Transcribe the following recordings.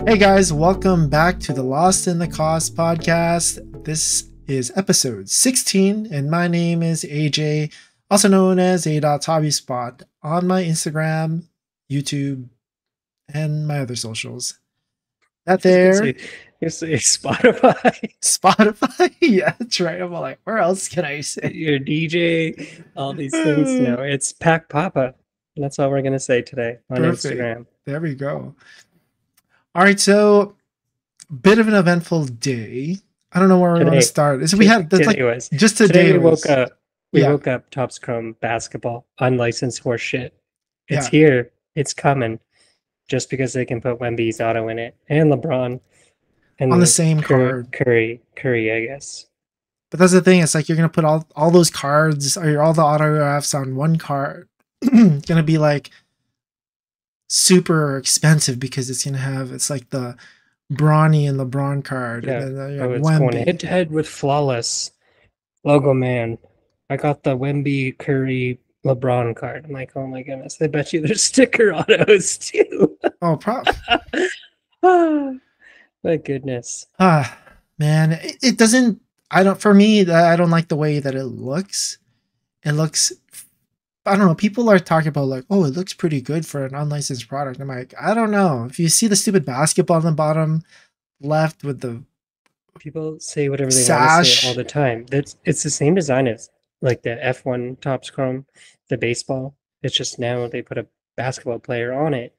Hey guys, welcome back to the Lost in the Cost podcast. This is episode 16, and my name is AJ, also known as A.HobbySpot on my Instagram, YouTube, and my other socials. That I was gonna there, say, Spotify, Spotify. Yeah, that's right. I'm like, where else can I say? your DJ, all these things. No, it's Pack Papa. That's all we're gonna say today on Perfect. Instagram. There we go. All right, so bit of an eventful day. I don't know where we want to Today, start. So we had that's like today was just today. today was We yeah, woke up. Topps Chrome basketball, unlicensed horse shit. It's yeah. here. It's coming. Just because they can put Wemby's auto in it and LeBron On the and same card. Curry, I guess. But that's the thing. It's like you're gonna put all those cards or all the autographs on one card. Gonna be like super expensive because it's like the Bronny and LeBron card, and Yeah. then you have Oh, it's going head Wemby. to head with Flawless. Logo man. I got the Wemby Curry LeBron card. I'm like, oh my goodness, I bet you there's sticker autos too. Oh, Ah, my goodness. man, it doesn't. I don't. For me, I don't like the way that it looks. It looks. I don't know. People are talking about like, oh, it looks pretty good for an unlicensed product. I'm like, I don't know. If you see the stupid basketball on the bottom left with the People say whatever they want to say all sash. the time. It's the same design as like the F1 Topps Chrome, the baseball. It's just now they put a basketball player on it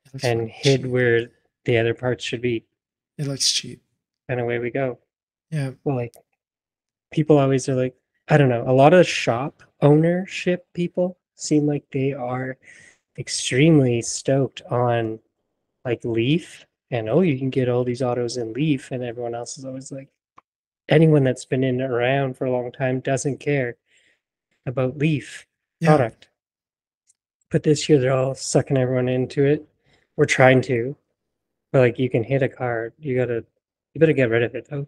It looks and fucking hid cheap. where the other parts should be. It looks cheap. And away we go. Yeah. Well, like people always are like, I don't know, a lot of shop ownership people seem like they are extremely stoked on like Leaf and oh, you can get all these autos in Leaf, and everyone else is always like, anyone that's been in around for a long time doesn't care about Leaf Yeah. product. But this year they're all sucking everyone into it. We're trying to, but like you can hit a card, you better get rid of it though.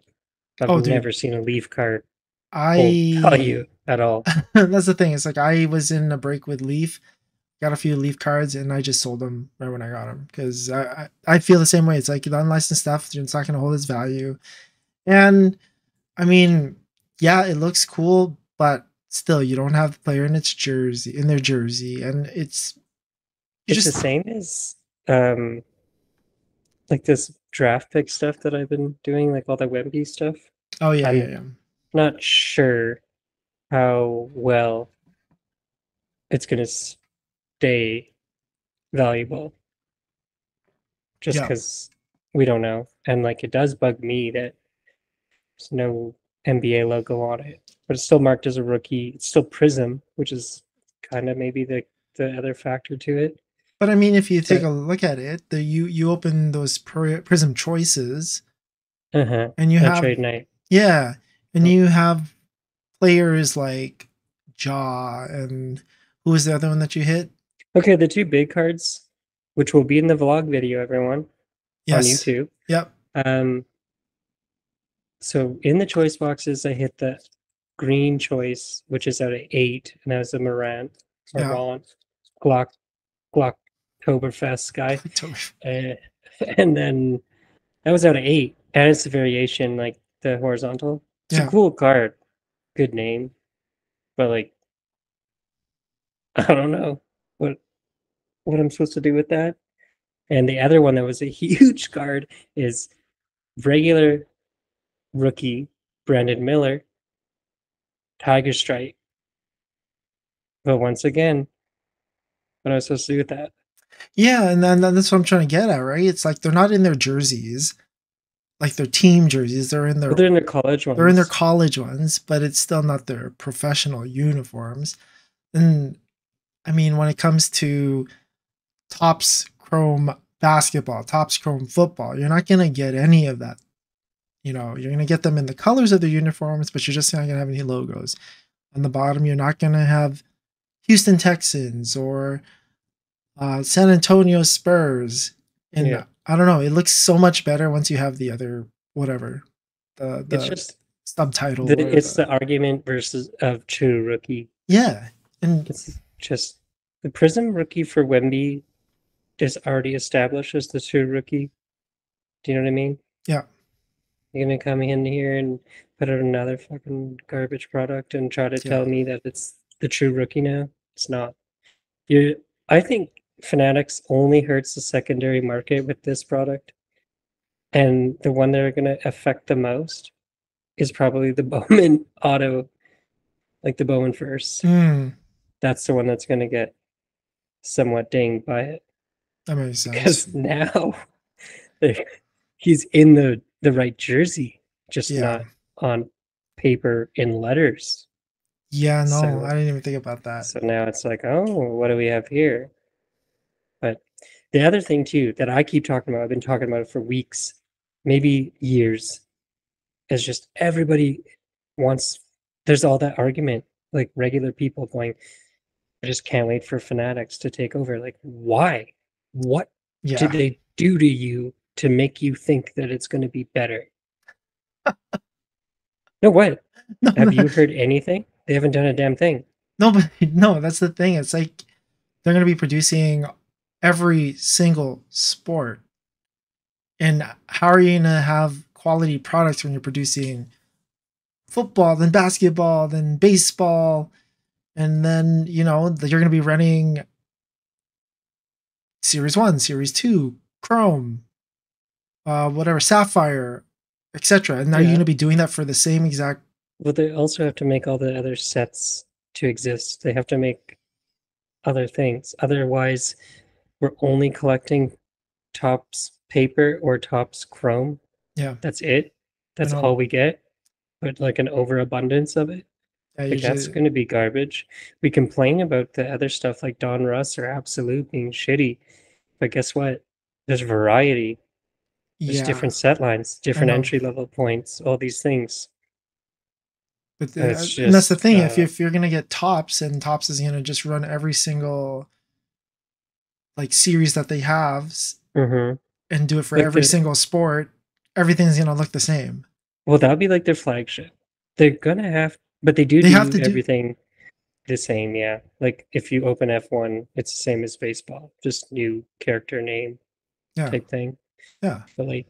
I've Oh, dude. never seen a Leaf card hold I value at all. that's the thing. It's like I was in a break with Leaf, got a few Leaf cards, and I just sold them right when I got them because I feel the same way. It's like the unlicensed stuff, it's not going to hold its value. And I mean, yeah, it looks cool, but still, you don't have the player in their jersey, and you It's the just same as like this draft pick stuff that I've been doing, like all the Wemby stuff. oh yeah, yeah, I'm yeah. not sure how well it's gonna stay valuable just Yeah. because we don't know. And like it does bug me that there's no NBA logo on it, but it's still marked as a rookie. It's still Prism, which is kind of maybe the other factor to it. But I mean, if you take a But look at it, you open those Prism choices, uh-huh, and you a have trade night. yeah, and Oh, you have players like Jaw and who was the other one that you hit? okay, the two big cards, which will be in the vlog video, everyone, on Yes. YouTube. Yep. Um, so in the choice boxes, I hit the green choice, which is out of 8, and that was a Yeah. Morant, Glock, Glocktoberfest guy. October. Uh, and then that was out of 8, and it's a variation, like the horizontal. It's a Yeah. cool card, good name, but like I don't know what what I'm supposed to do with that. And the other one that was a huge card is regular rookie Brandon Miller, Tiger Stripe. But once again, what am I supposed to do with that? Yeah, and then that's what I'm trying to get at, right? It's like they're not in their jerseys, like their team jerseys. Well, they're in their college they're in their ones. college ones, but it's still not their professional uniforms. And I mean, when it comes to Topps Chrome basketball, Topps Chrome football, you're not gonna get any of that. You're gonna get them in the colors of the uniforms, but you're just not gonna have any logos. On the bottom, you're not gonna have Houston Texans or San Antonio Spurs. And Yeah, I don't know, it looks so much better once you have the other whatever it's the just subtitle or it's the the argument versus of true rookie. yeah. And It's just the Prism rookie for Wemby is already established as the true rookie. Do you know what I mean? Yeah. You're gonna come in here and put out another fucking garbage product and try to Yeah. tell me that it's the true rookie now. It's not. You, I think Fanatics only hurts the secondary market with this product, and the one they're gonna affect the most is probably the Bowman Auto, like the Bowman first. Mm, That's the one that's gonna get somewhat dinged by it that makes sense. because now he's in the right jersey, just Yeah. not on paper in letters. Yeah, no, I So didn't even think about that. so now it's like, oh, what do we have here? But the other thing too that I keep talking about, I've been talking about it for weeks, maybe years, is just everybody wants. There's all that argument, like regular people going, I just can't wait for Fanatics to take over. Like, why? What did Yeah. they do to you to make you think that it's going to be better? No, what? No, Have you heard anything? They haven't done a damn thing. no, but no, that's the thing. It's like they're going to be producing every single sport. And how are you going to have quality products when you're producing football, then basketball, then baseball, and then, you're going to be running Series 1, Series 2, Chrome, whatever, Sapphire, etc. And are you going Yeah. to be doing that for the same exact? Well, they also have to make all the other sets to exist. They have to make other things. Otherwise, we're only collecting Topps paper or Topps Chrome. Yeah, That's it. I That's know. all we get. But like an overabundance of it. Yeah, Like that's usually, going to be garbage. We complain about the other stuff like Don Russ or Absolute being shitty, but guess what? There's variety. There's yeah, different set lines, I different know. entry level points, all these things. But And it's and that's the just thing. If you're gonna get Tops, and Tops is gonna just run every single like series that they have mhm. and do it for Like every the single sport, everything's gonna look the same. well, that would be like their flagship. They're gonna have, but they do They have do to do. everything the same, yeah. Like if you open F1, it's the same as baseball, just new character name Yeah, type thing. yeah. But like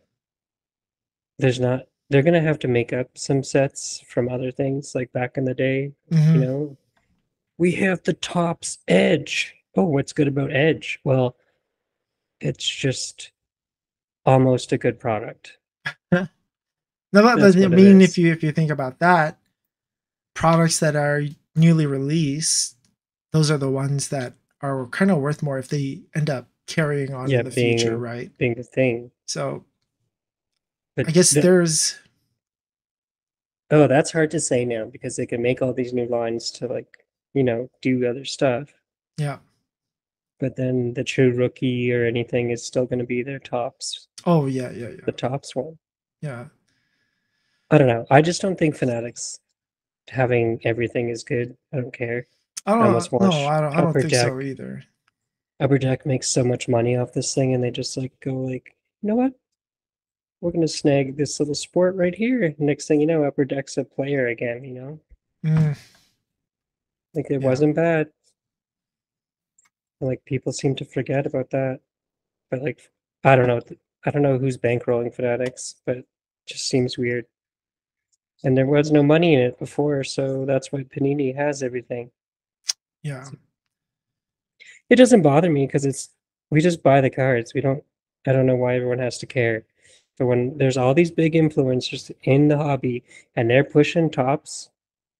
there's not they're gonna have to make up some sets from other things like back in the day, you Hmm. know. We have the Topps Edge. Oh, what's good about Edge? Well, it's just almost a good product. No, but That's I what it mean, if is. you think about that, products that are newly released, those are the ones that are kind of worth more if they end up carrying on in Yeah, the future, being right? being the thing. So I But guess there's, oh, that's hard to say now because they can make all these new lines to like, do other stuff. yeah. But then the true rookie or anything is still going to be their tops, Oh yeah, yeah, yeah, the tops one. yeah. I don't know. I just don't think Fanatics having everything is good. I don't care. I I almost don't. No, watch I don't think so either. Upper Deck makes so much money off this thing, and they just like go like, you know what? We're gonna snag this little sport right here. Next thing you know, Upper Deck's a player again. Mm, Like it yeah. wasn't bad. Like people seem to forget about that. But like, I don't know. I don't know who's bankrolling Fanatics, but it just seems weird. And there was no money in it before, so that's why Panini has everything. Yeah. It doesn't bother me because we just buy the cards. We don't. I don't know why everyone has to care. But when there's all these big influencers in the hobby and they're pushing tops,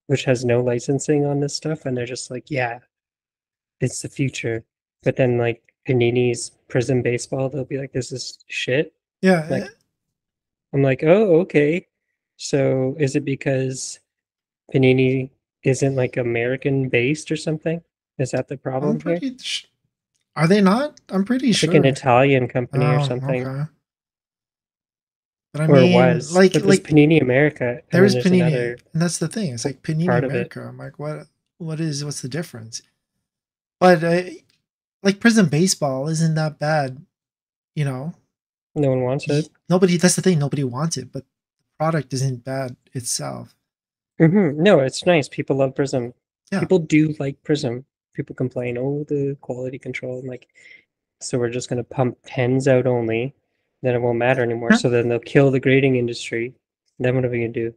which has no licensing on this stuff, and they're just like, yeah, it's the future. But then like Panini's Prism Baseball, they'll be like, this is shit. Yeah. Like I'm like, oh, okay. So is it because Panini isn't like American based or something? Is that the I'm problem here? pretty. Are they not? I'm pretty It's like an sure. Italian company or Oh, something, okay. But I or mean, was. But there's Panini America, and there then is there's Panini, another and that's the thing. It's like Panini part of it. America. I'm like, what's the difference? But like Prism Baseball isn't that bad, you know. No one wants it. Nobody. That's the thing. Nobody wants it, but the product isn't bad itself. No, it's nice. People love Prism. Yeah. People do like Prism. People complain, oh, the quality control. I'm like, so we're just gonna pump tens out only. then it won't matter anymore. So then they'll kill the grading industry. Then what are we gonna do?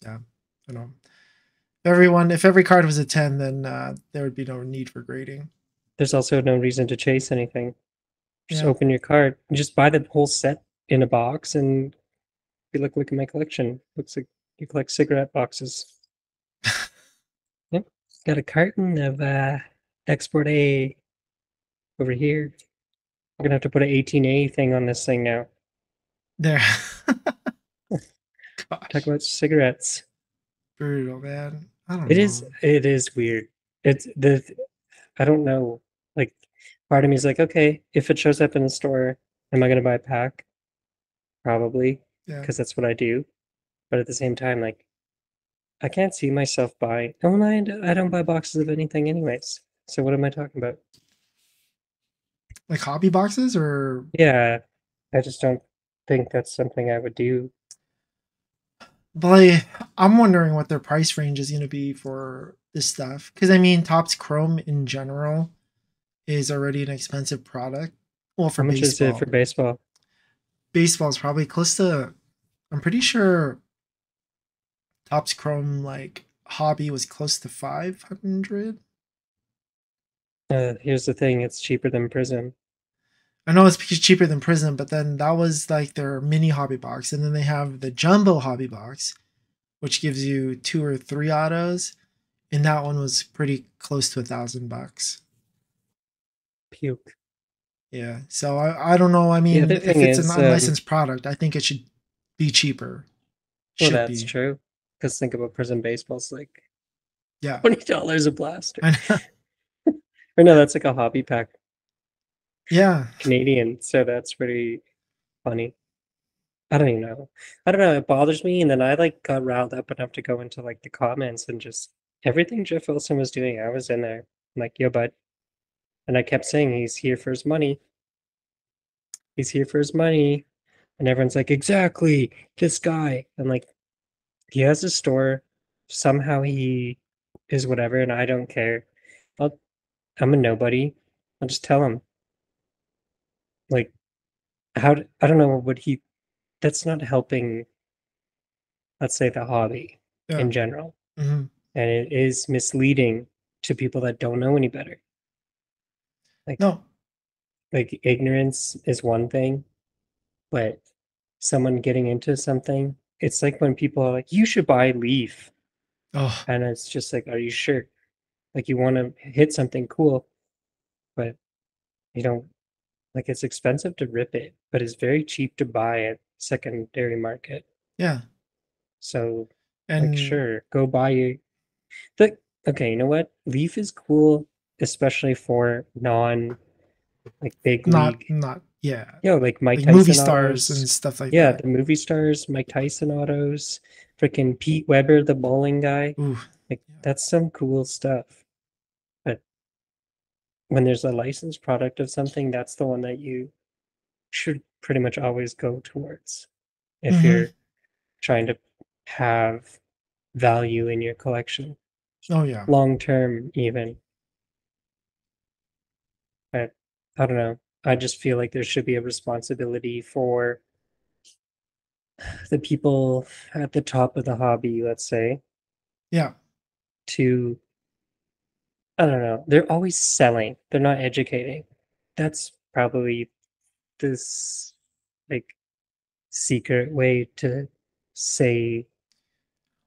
Yeah, I know. If every card was a 10, then there would be no need for grading. There's also no reason to chase anything. Just Yeah. open your card. Just buy the whole set in a box and be like, look at my collection. Looks like you collect cigarette boxes. Yep. Got a carton of Export A over here. I'm gonna have to put an 18A thing on this thing now. There. Talk Gosh. about cigarettes. Brutal, man. I don't know. It is weird. It's the I don't know. Like part of me is like, okay, if it shows up in the store, am I gonna buy a pack? Probably, Yeah. because that's what I do. But at the same time, like I can't see myself buying. Oh, and I don't buy boxes of anything anyways. So what am I talking about? Like hobby boxes or Yeah, I just don't think that's something I would do. but like, I'm wondering what their price range is going to be for this stuff. Because I mean, Topps Chrome in general is already an expensive product. Well, for How much is it baseball, for baseball? baseball is probably close to. I'm pretty sure Topps Chrome like hobby was close to 500. Here's the thing, it's cheaper than Prism. I know it's because cheaper than Prism, but then that was like their mini hobby box, and then they have the jumbo hobby box, which gives you 2 or 3 autos, and that one was pretty close to $1,000. Puke. Yeah, so I don't know. I The other mean, if thing it's an is, unlicensed product, I think it should be cheaper. well, Should that's be. true. Because think about Prism baseball's like Yeah. $20 a blaster. I know. Or no, that's like a hobby pack Yeah. Canadian. So that's pretty funny. I don't even know. I don't know. It bothers me, and then I like got riled up enough to go into like the comments and just everything Jeff Wilson was doing. I was in there. I'm like, yo, bud. And I kept saying he's here for his money. He's here for his money. And everyone's like, exactly, this guy. I'm like, he has a store. Somehow he is whatever, and I don't care. I'll, I'm a nobody. I'll just tell him. Like, I don't know what he, that's not helping, let's say, the hobby Yeah. in general. Hmm. And it is misleading to people that don't know any better. Like, No. like ignorance is one thing, but someone getting into something, it's like when people are like, you should buy Leaf. Oh, And it's just like, are you sure? Like you want to hit something cool, but you don't like it's expensive to rip it, but it's very cheap to buy at secondary market. yeah. So like And sure, go buy you the okay, you know what? Leaf is cool, especially for non like big league. yeah. Like Mike Like movie Tyson stars autos. and stuff like Yeah, that. the movie stars, Mike Tyson autos, freaking Pete Weber, the bowling guy. Ooh. Like Yeah. that's some cool stuff. But when there's a licensed product of something, that's the one that you should pretty much always go towards if Hmm. you're trying to have value in your collection, Oh yeah. long term, even. But I don't know. I just feel like there should be a responsibility for the people at the top of the hobby, let's say, Yeah. to, I don't know, they're always selling, they're not educating. That's probably this like secret way to say it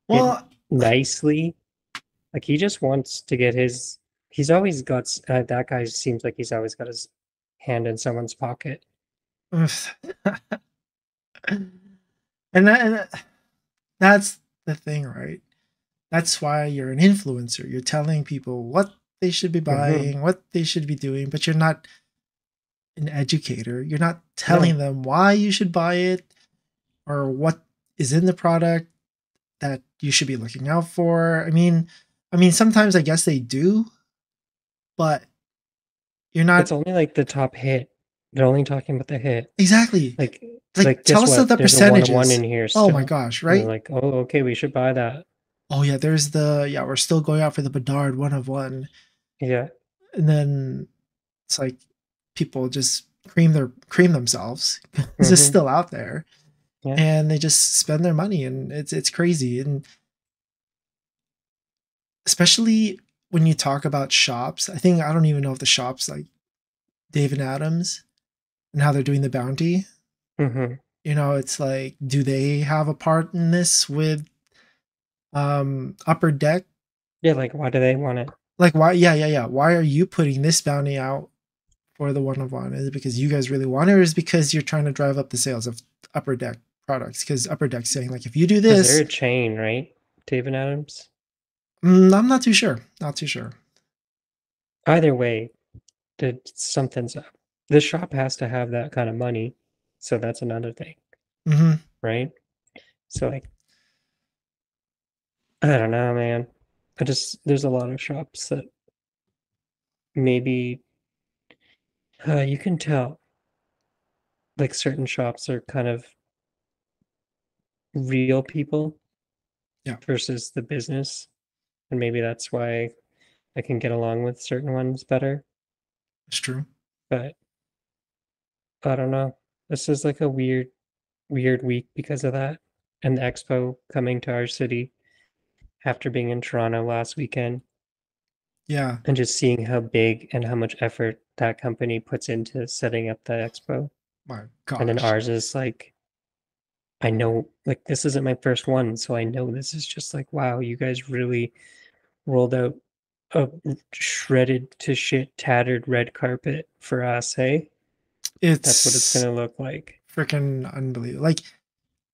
Well, nicely. Like he just wants to get his. He's always got that guy seems like he's always got his hand in someone's pocket. that's the thing, right? That's why you're an influencer. You're telling people what they should be Hmm. buying, what they should be doing, but you're not an educator. You're not No, telling them why you should buy it or what is in the product that you should be looking out for. I mean sometimes I guess they do, but you're it's not only like the top hit. They're only talking about the hit. exactly. Like, Like like tell guess us what? the There's a 101 percentages. in here Oh my still. gosh, And they're right? like, oh, okay, we should buy that. Oh yeah, there's the yeah, we're still going out for the Bedard 1 of 1. Yeah, And then it's like people just cream themselves because it's Mm-hmm. still out there, Yeah. and they just spend their money, and it's crazy. And especially when you talk about shops, I don't even know if the shops like David Adams and how they're doing the bounty. Mm-hmm. It's like, do they have a part in this with Upper Deck? Yeah, like why do they want it? Like, why? Yeah, yeah, yeah. Why are you putting this bounty out for the one of one? Is it because you guys really want it, or is it because you're trying to drive up the sales of Upper Deck products? Because Upper Deck's saying like, if you do Because they're this, a chain, right? David Adams. I'm not too sure. Not too sure. Either way, something's up. The shop has to have that kind of money, so that's another thing, Hmm. right? So like, I don't know, man. There's a lot of shops that maybe you can tell like certain shops are kind of real people Yeah, versus the business, and maybe that's why I can get along with certain ones better. it's true. But I don't know. This is like a weird week because of that, and the expo coming to our city after being in Toronto last weekend, Yeah, and just seeing how big and how much effort that company puts into setting up the expo. my And then gosh. ours is like, I know, like, this isn't my first one, so I know this is just like, wow, you guys really rolled out a shredded to shit, tattered red carpet for us, hey? That's what it's It's gonna look like. freaking unbelievable. Like,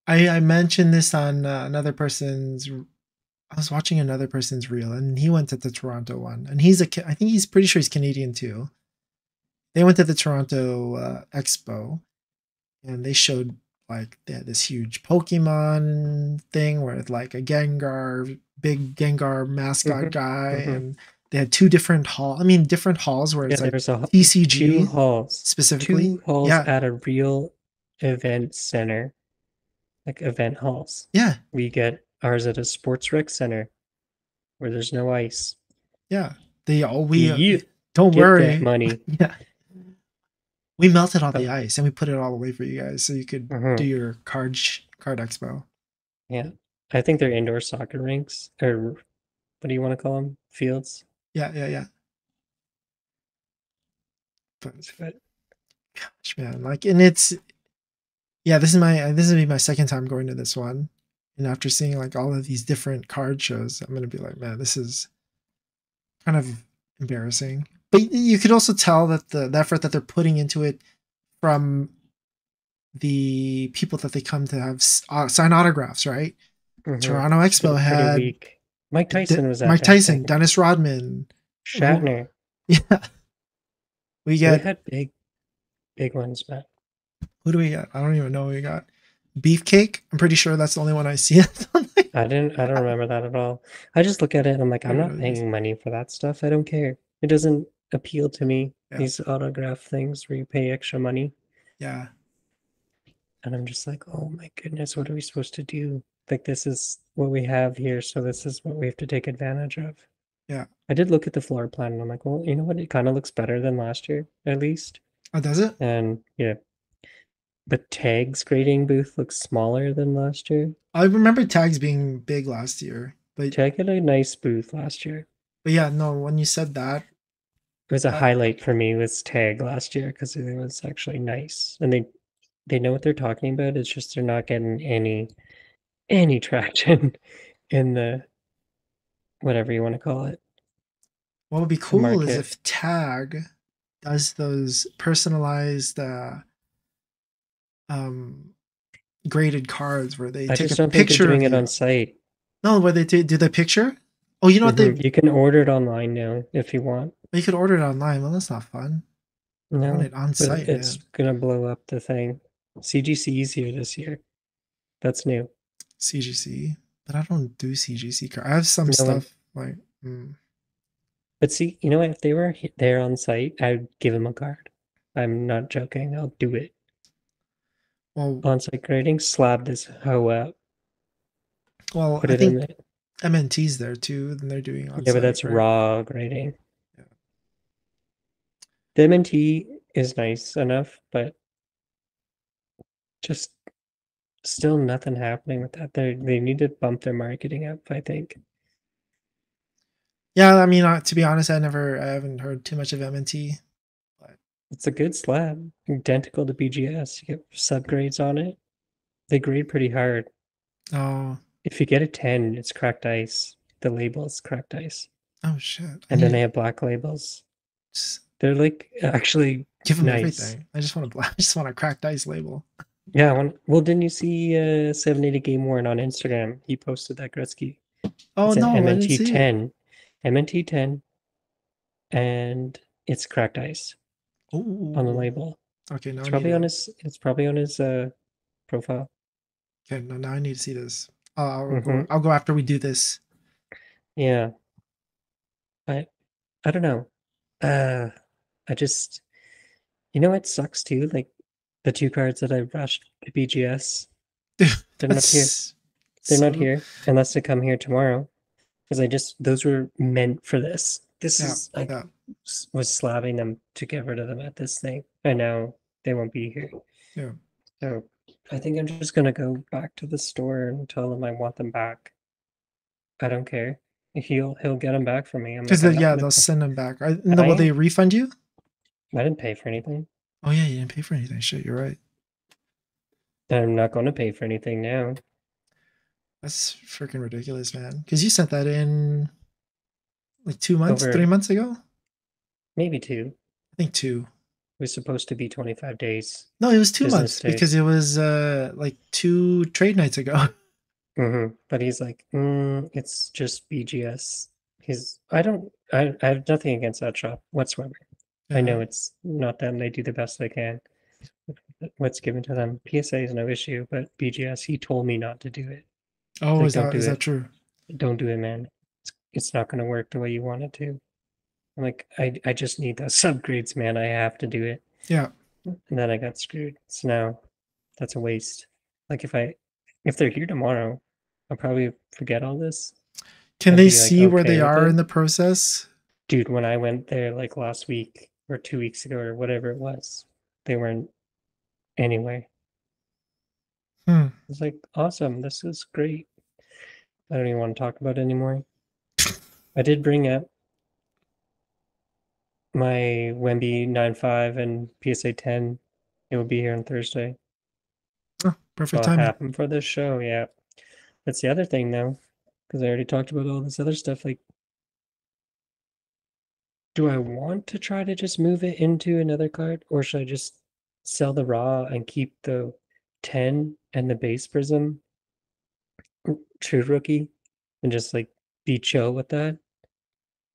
I mentioned this on another person's. I was watching another person's reel, and he went to the Toronto one, and I think he's pretty sure he's Canadian too. They went to the Toronto Expo, and they showed like they had this huge Pokemon thing where it's like a Gengar, big Gengar mascot Hmm. guy, Hmm. and they had two different different halls where Yeah, it's like there's two TCG halls, specifically. two halls Yeah, at a real event center, like event halls. yeah, We get ours at a sports rec center where there's no ice. yeah. They all we Yeah, don't get that worry. money. Yeah, we melted all the But ice and we put it all away for you guys so you could do mhm, your card expo. yeah, I think they're indoor soccer rinks, or what do you want to call them? Fields. Yeah, yeah, yeah. But But gosh, man, like, and it's yeah. This will be my second time going to this one, and after seeing like all of these different card shows, I'm gonna be like, man, this is kind of embarrassing. But you could also tell that the effort that they're putting into it from the people that they come to have sign autographs, right? mhm, Toronto it's been Expo pretty had weak. Mike Tyson was at Mike that Tyson, thing. Dennis Rodman. Who? Shatner. Yeah, we They get had big ones, but who do we get? I don't even know who we got. Beefcake. I'm pretty sure that's the only one I see. I don't remember that at all. I just look at it and I'm like, I I'm don't not know these. paying money for that stuff. I don't care. It doesn't appeal to me, Yeah, these autograph things where you pay extra money. yeah, And I'm just like, oh my goodness, what are we supposed to do? Like, this is what we have here, so this is what we have to take advantage of. yeah. I did look at the floor plan and I'm like, well, you know what? It kind of looks better than last year, at least. Oh, does it? And yeah, the tags grading booth looks smaller than last year. I remember tags being big last year, Tag had a nice booth last year. but yeah, no. When you said that, It was a uh, highlight for me was tag last year because it was actually nice. And they know what they're talking about. It's just they're not getting any traction in the whatever you want to call it, what would be the cool is market. if Tag does those personalized um graded cards where they I take a just don't think they're picture of doing it on you. site. No, where they do the picture. Oh, you know what they? You can order it online now if you want. You could order it online. Well, that's not fun. I want No, it on but site, it's man. gonna blow up the thing. CGC is here this year. That's new. CGC, but I don't do CGC card. I have some No one. stuff like, But see, you know what? If they were there on site, I'd give them a card. I'm not joking. I'll do it. well, On-site grading, slab this hoe up, well, put I it in think the. MNT's there too, and they're doing on Yeah, but site, that's right? raw grading. Yeah. The MNT. is nice enough, but just still nothing happening with that. They need to bump their marketing up, I think. Yeah, I mean, to be honest, I haven't heard too much of M&T. But It's a good slab, identical to BGS. You get subgrades on it. They grade pretty hard. oh, If you get a 10, it's cracked ice. The label is cracked ice. oh shit! I And then need they to have black labels. just They're like actually give them nice. everything. I just want a cracked ice label. Yeah, well, didn't you see 780 Game Worn on Instagram? He posted that Gretzky. Oh It's an no, I didn't MNT see it. 10, MNT 10, and it's cracked ice on the Oh, label. okay. Now It's I need probably on to. his. It's probably on his profile. Okay, now I need to see this. I'll Mm-hmm. go. I'll go after we do this. Yeah, I I don't know. Uh, I just it sucks too. Like the two cards that I rushed to BGS, Dude, they're not here. that's They're not so. here unless they come here tomorrow. Because those were meant for this. This Yeah, is I yeah, was slabbing them to get rid of them at this thing. I know they won't be here. yeah. So I think I'm just gonna go back to the store and tell them I want them back. I don't care. He'll get them back for me. I'm Because like, I'm not yeah, gonna they'll pay. send them back. I Will they am. refund you? I didn't pay for anything. Oh yeah, you didn't pay for anything. Shit, you're right. I'm not gonna pay for anything now. That's freaking ridiculous, man. Because you sent that in like 2 months, Over 3 months ago. maybe two. I think two. It was supposed to be 25 days, No, it was two business months because days. it was like two trade nights ago. But he's like, it's just BGS. I have nothing against that shop whatsoever. I Yeah. know it's not them. They do the best they can. What's given to them. PSA is no issue, but BGS, he told me not to do it. He's Oh, like, don't do is that it. true? Don't do it, man. It's not going to work the way you want it to. I'm like, I just need those subgrades, man. I have to do it. Yeah. And then I got screwed. So now that's a waste. Like if they're here tomorrow, I'll probably forget all this Can and they be like see where okay they with are in it. the process? Dude, when I went there like last week or 2 weeks ago or whatever it was, they weren't anyway. Hmm. It's like awesome. This is great. I don't even want to talk about it anymore. I did bring up my Wemby 9.5 and PSA 10. It will be here on Thursday. Oh, perfect It'll timing. happen for this show. Yeah. That's the other thing though, because I already talked about all this other stuff. Like, do I want to try to just move it into another card, or should I just sell the raw and keep the 10 and the base prism true rookie and just like be chill with that?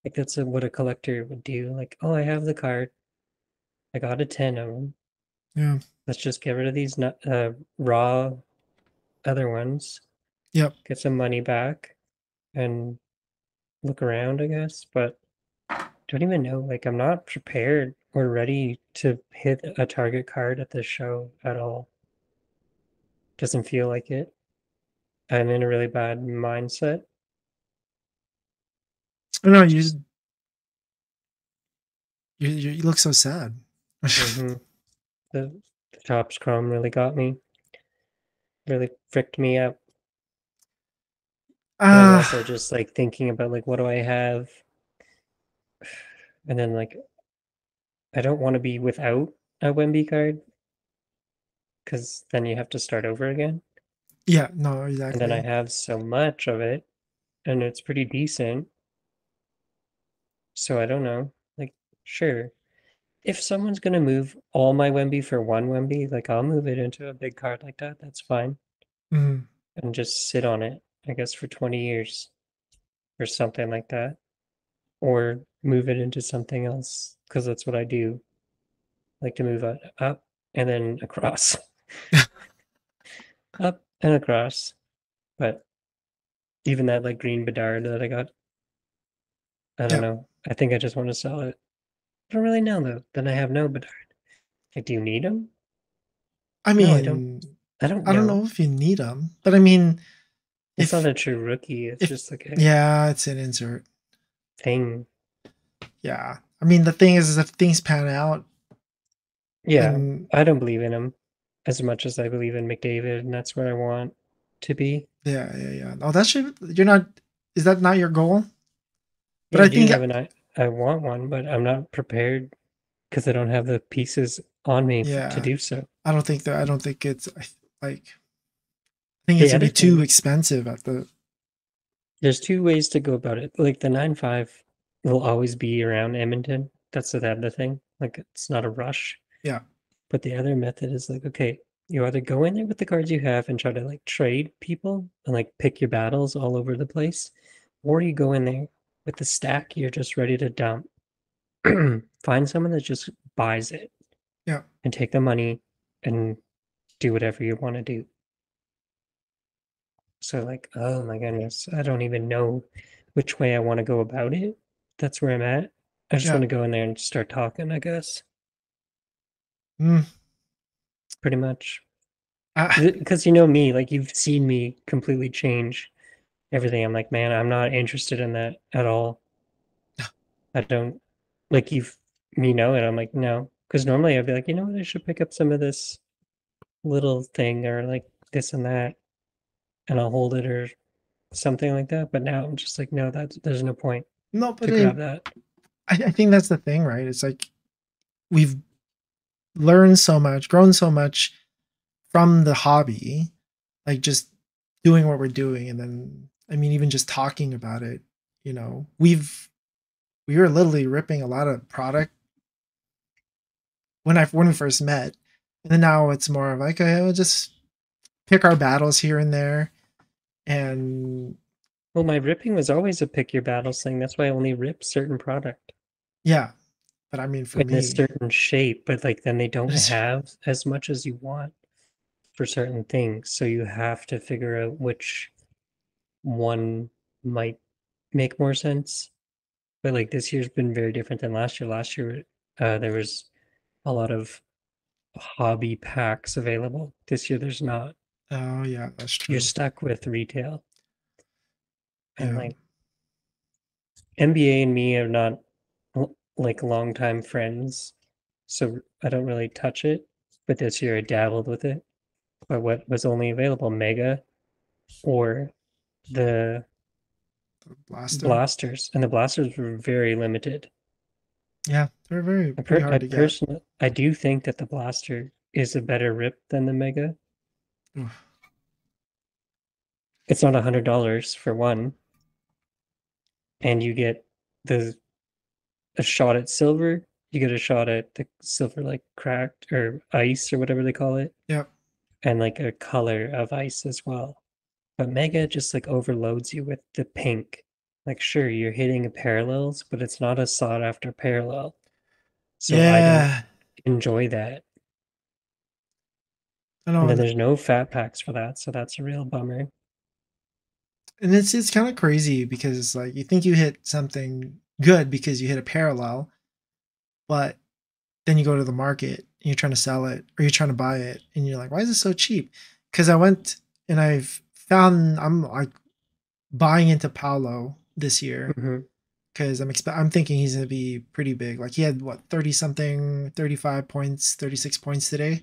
Like that's what a collector would do. Like, oh, I have the card. I got a 10 of them. Yeah. Let's just get rid of these raw other ones, Yep. get some money back, and look around, I guess. But don't even know. Like, I'm not prepared or ready to hit a target card at this show at all. Doesn't feel like it. I'm in a really bad mindset. Oh, no, you look so sad. hmm The Topps Chrome really got me, really fricked me up. But I'm Ah, also just like thinking about like, what do I have? And then like, I don't want to be without a Wemby card because then you have to start over again. yeah. No, And then I exactly. have so much of it and it's pretty decent. So I don't know. Like, sure. If someone's gonna move all my Wemby for one Wemby, like I'll move it into a big card like that. That's fine. Mm, And just sit on it, I guess, for 20 years or something like that. Or move it into something else, because that's what I do. Like to move it up and then across. Up and across. But even that like green Bedard that I got, I don't yeah. know. I think I just want to sell it. I don't really know though. Then I have no Bedard. Like, do you need them? I No, I don't. mean, I don't I don't know. know if you need them, but I mean, It's not if a true rookie. It's if just like a yeah, it's an insert. thing. Yeah. I mean, the thing is if things pan out, Yeah, And I don't believe in him as much as I believe in McDavid, and that's where I want to be. yeah, yeah, yeah. Oh, that should you're not. Is that not your goal? But Yeah, I I do think, have I want one, but I'm not prepared because I don't have the pieces on me to yeah, do so. I don't think that. I don't think it's like. I think it's The gonna other be too thing, expensive at the. there's two ways to go about it. Like the 9.5 will always be around Edmonton. That's the other thing. Like it's not a rush. Yeah, But the other method is like, okay, you either go in there with the cards you have and try to like trade people and like pick your battles all over the place, or you go in there with the stack you're just ready to dump. Find someone that just buys it yeah, and take the money and do whatever you want to do. So like, oh my goodness, I don't even know which way I want to go about it. That's where I'm at. I just want yeah. to go in there and start talking, I guess, Mm, pretty much. I, Because you know me, like you've seen me completely change everything. I'm like, man, I'm not interested in that at all. I don't like you've me know it. I'm like, no. Because normally I'd be like, you know what, I should pick up some of this little thing or like this and that and I'll hold it or something like that. But now I'm just like, no, that's there's no point no, to but grab that. I think that's the thing, right? It's like we've learned so much, grown so much from the hobby, like just doing what we're doing, and then I mean, even just talking about it. We were literally ripping a lot of product when we first met, and then now it's more of like, okay, we'll just pick our battles here and there, and Well, my ripping was always a pick your battles thing. That's why I only rip certain product yeah. But I mean, for in a me, certain shape, but like then they don't it's, have as much as you want for certain things. So you have to figure out which one might make more sense. But like this year's been very different than last year. Last year, there was a lot of hobby packs available. This year, there's not. oh yeah, that's You're true. stuck with retail. And Yeah, like NBA and me are not like longtime friends, so I don't really touch it. But this year, I dabbled with it. But what was only available, Mega or the the blaster. blasters, and the blasters were very limited. Yeah, they're very pretty I hard to get. personally, I do think that the blaster is a better rip than the Mega. Oof. It's not $100 for one, and you get the a shot at silver. You get a shot at the silver like cracked or ice or whatever they call it, Yep. and like a color of ice as well. But Mega just like overloads you with the pink. Like sure, you're hitting parallels, but it's not a sought after parallel. So I don't Yeah. enjoy that. I And know, then there's no fat packs for that, so that's a real bummer. and it's kind of crazy because like you think you hit something good because you hit a parallel, but then you go to the market and you're trying to sell it or you're trying to buy it, and you're like, why is it so cheap? Because I went and I've found I'm like buying into Paolo this year Hmm. because I'm thinking he's gonna be pretty big. Like he had what 30 something, 35 points, 36 points today.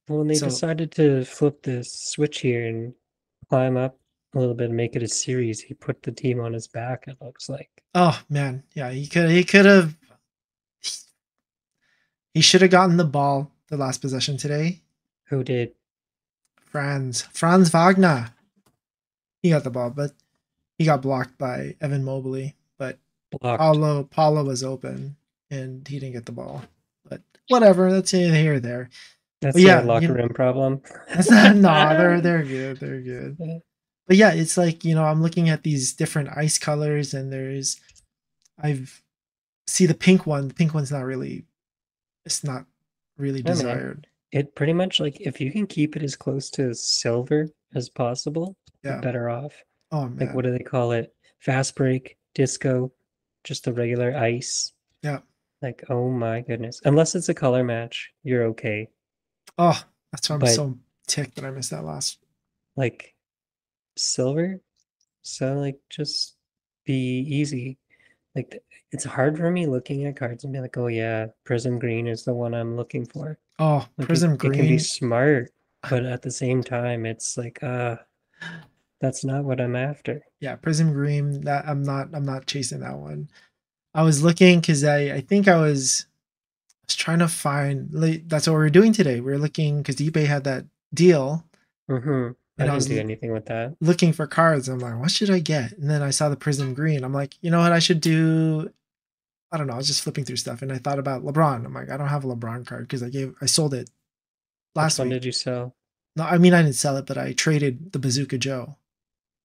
Well, when they So decided to flip the switch here and climb up a little bit and make it a series, he put the team on his back, it looks like. oh man, yeah, he should have gotten the ball the last possession today. Who did? Franz Wagner. He got the ball, but he got blocked by Evan Mobley. But Blocked. Paulo was open and he didn't get the ball. But whatever, that's here or there. But That's a yeah, locker room problem. that's not, no, they're good, they're good. But yeah, it's like I'm looking at these different ice colors, and I've see the pink one. The pink one's not really, it's not really I mean, desired. it pretty much like if you can keep it as close to silver as possible, you're Yeah. better off. Oh Like, what man. do they call it? Fast break, disco, just the regular ice. Yeah. Like, oh my goodness. Unless it's a color match, you're okay. Oh, that's why I'm But so ticked that I missed that last. like silver, so like just be easy. Like it's hard for me looking at cards and be like, oh yeah, Prism Green is the one I'm looking for. Oh, Like Prism it can be Green. smart, but at the same time, it's like, that's not what I'm after. Yeah, Prism Green. That I'm not chasing that one. I was looking because I was trying to find. Like, that's what we were doing today. We were looking because eBay had that deal, Mm-hmm. and I I didn't was do anything with that. looking for cards. I'm like, what should I get? And then I saw the Prism Green. I'm like, you know what? I should do. I don't know. I was just flipping through stuff, and I thought about LeBron. I'm like, I don't have a LeBron card because I sold it Which last one week. did you sell? No, I mean I didn't sell it, but I traded the Bazooka Joe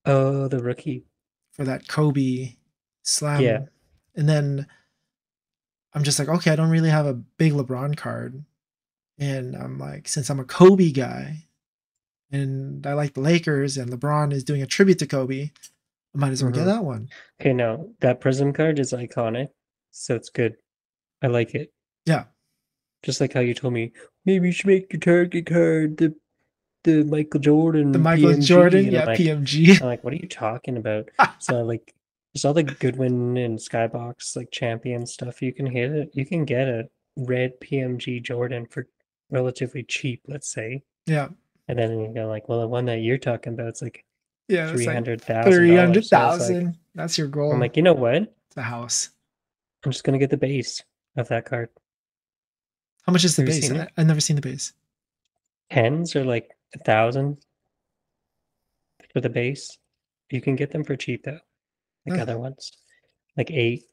Oh, the rookie. for that Kobe Yeah. Slam, and then I'm just like, okay, I don't really have a big LeBron card, and I'm like, since I'm a Kobe guy and I like the Lakers, and LeBron is doing a tribute to Kobe, I might as well get Mm-hmm. that one. Okay, no, that Prism card is iconic, so it's good. I like it. Yeah, Just like how you told me, maybe you should make your target card the Michael the Jordan Michael PMG, Jordan, and yeah, PMG. I'm like, what are you talking about? So like, there's all the Goodwin and Skybox like champion stuff. You can hit it. You can get a red PMG Jordan for relatively cheap, let's say, Yeah, and then you go like, well, the one that you're talking about is like yeah, three it's like hundred thousand three dollars. hundred So I was like, thousand. That's your I'm goal. like, you know what? It's a house. I'm just gonna get the base of that card. How much is the Have you base? seen it? I've never seen the base. Tens are like 1,000 for the base. You can get them for cheap though, like Huh. other ones. Like eight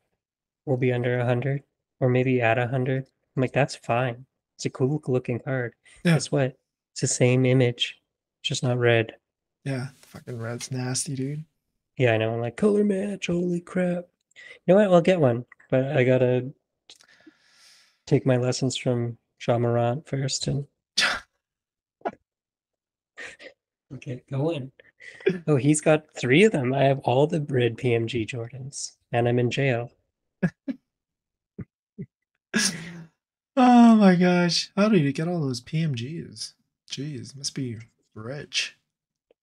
will be under 100, or maybe at 100. I'm like, that's fine. It's a cool looking card. Yeah, Guess what? It's the same image, just not red. yeah. Fucking red's nasty, dude. Yeah, I know. I'm like, color match. Holy crap. You know what? I'll get one, but I gotta take my lessons from Jean Morant first and get going. Oh, he's got three of them. I have all the red PMG Jordans, and I'm in jail. Oh my gosh. How did you get all those PMGs? Jeez, must be rich.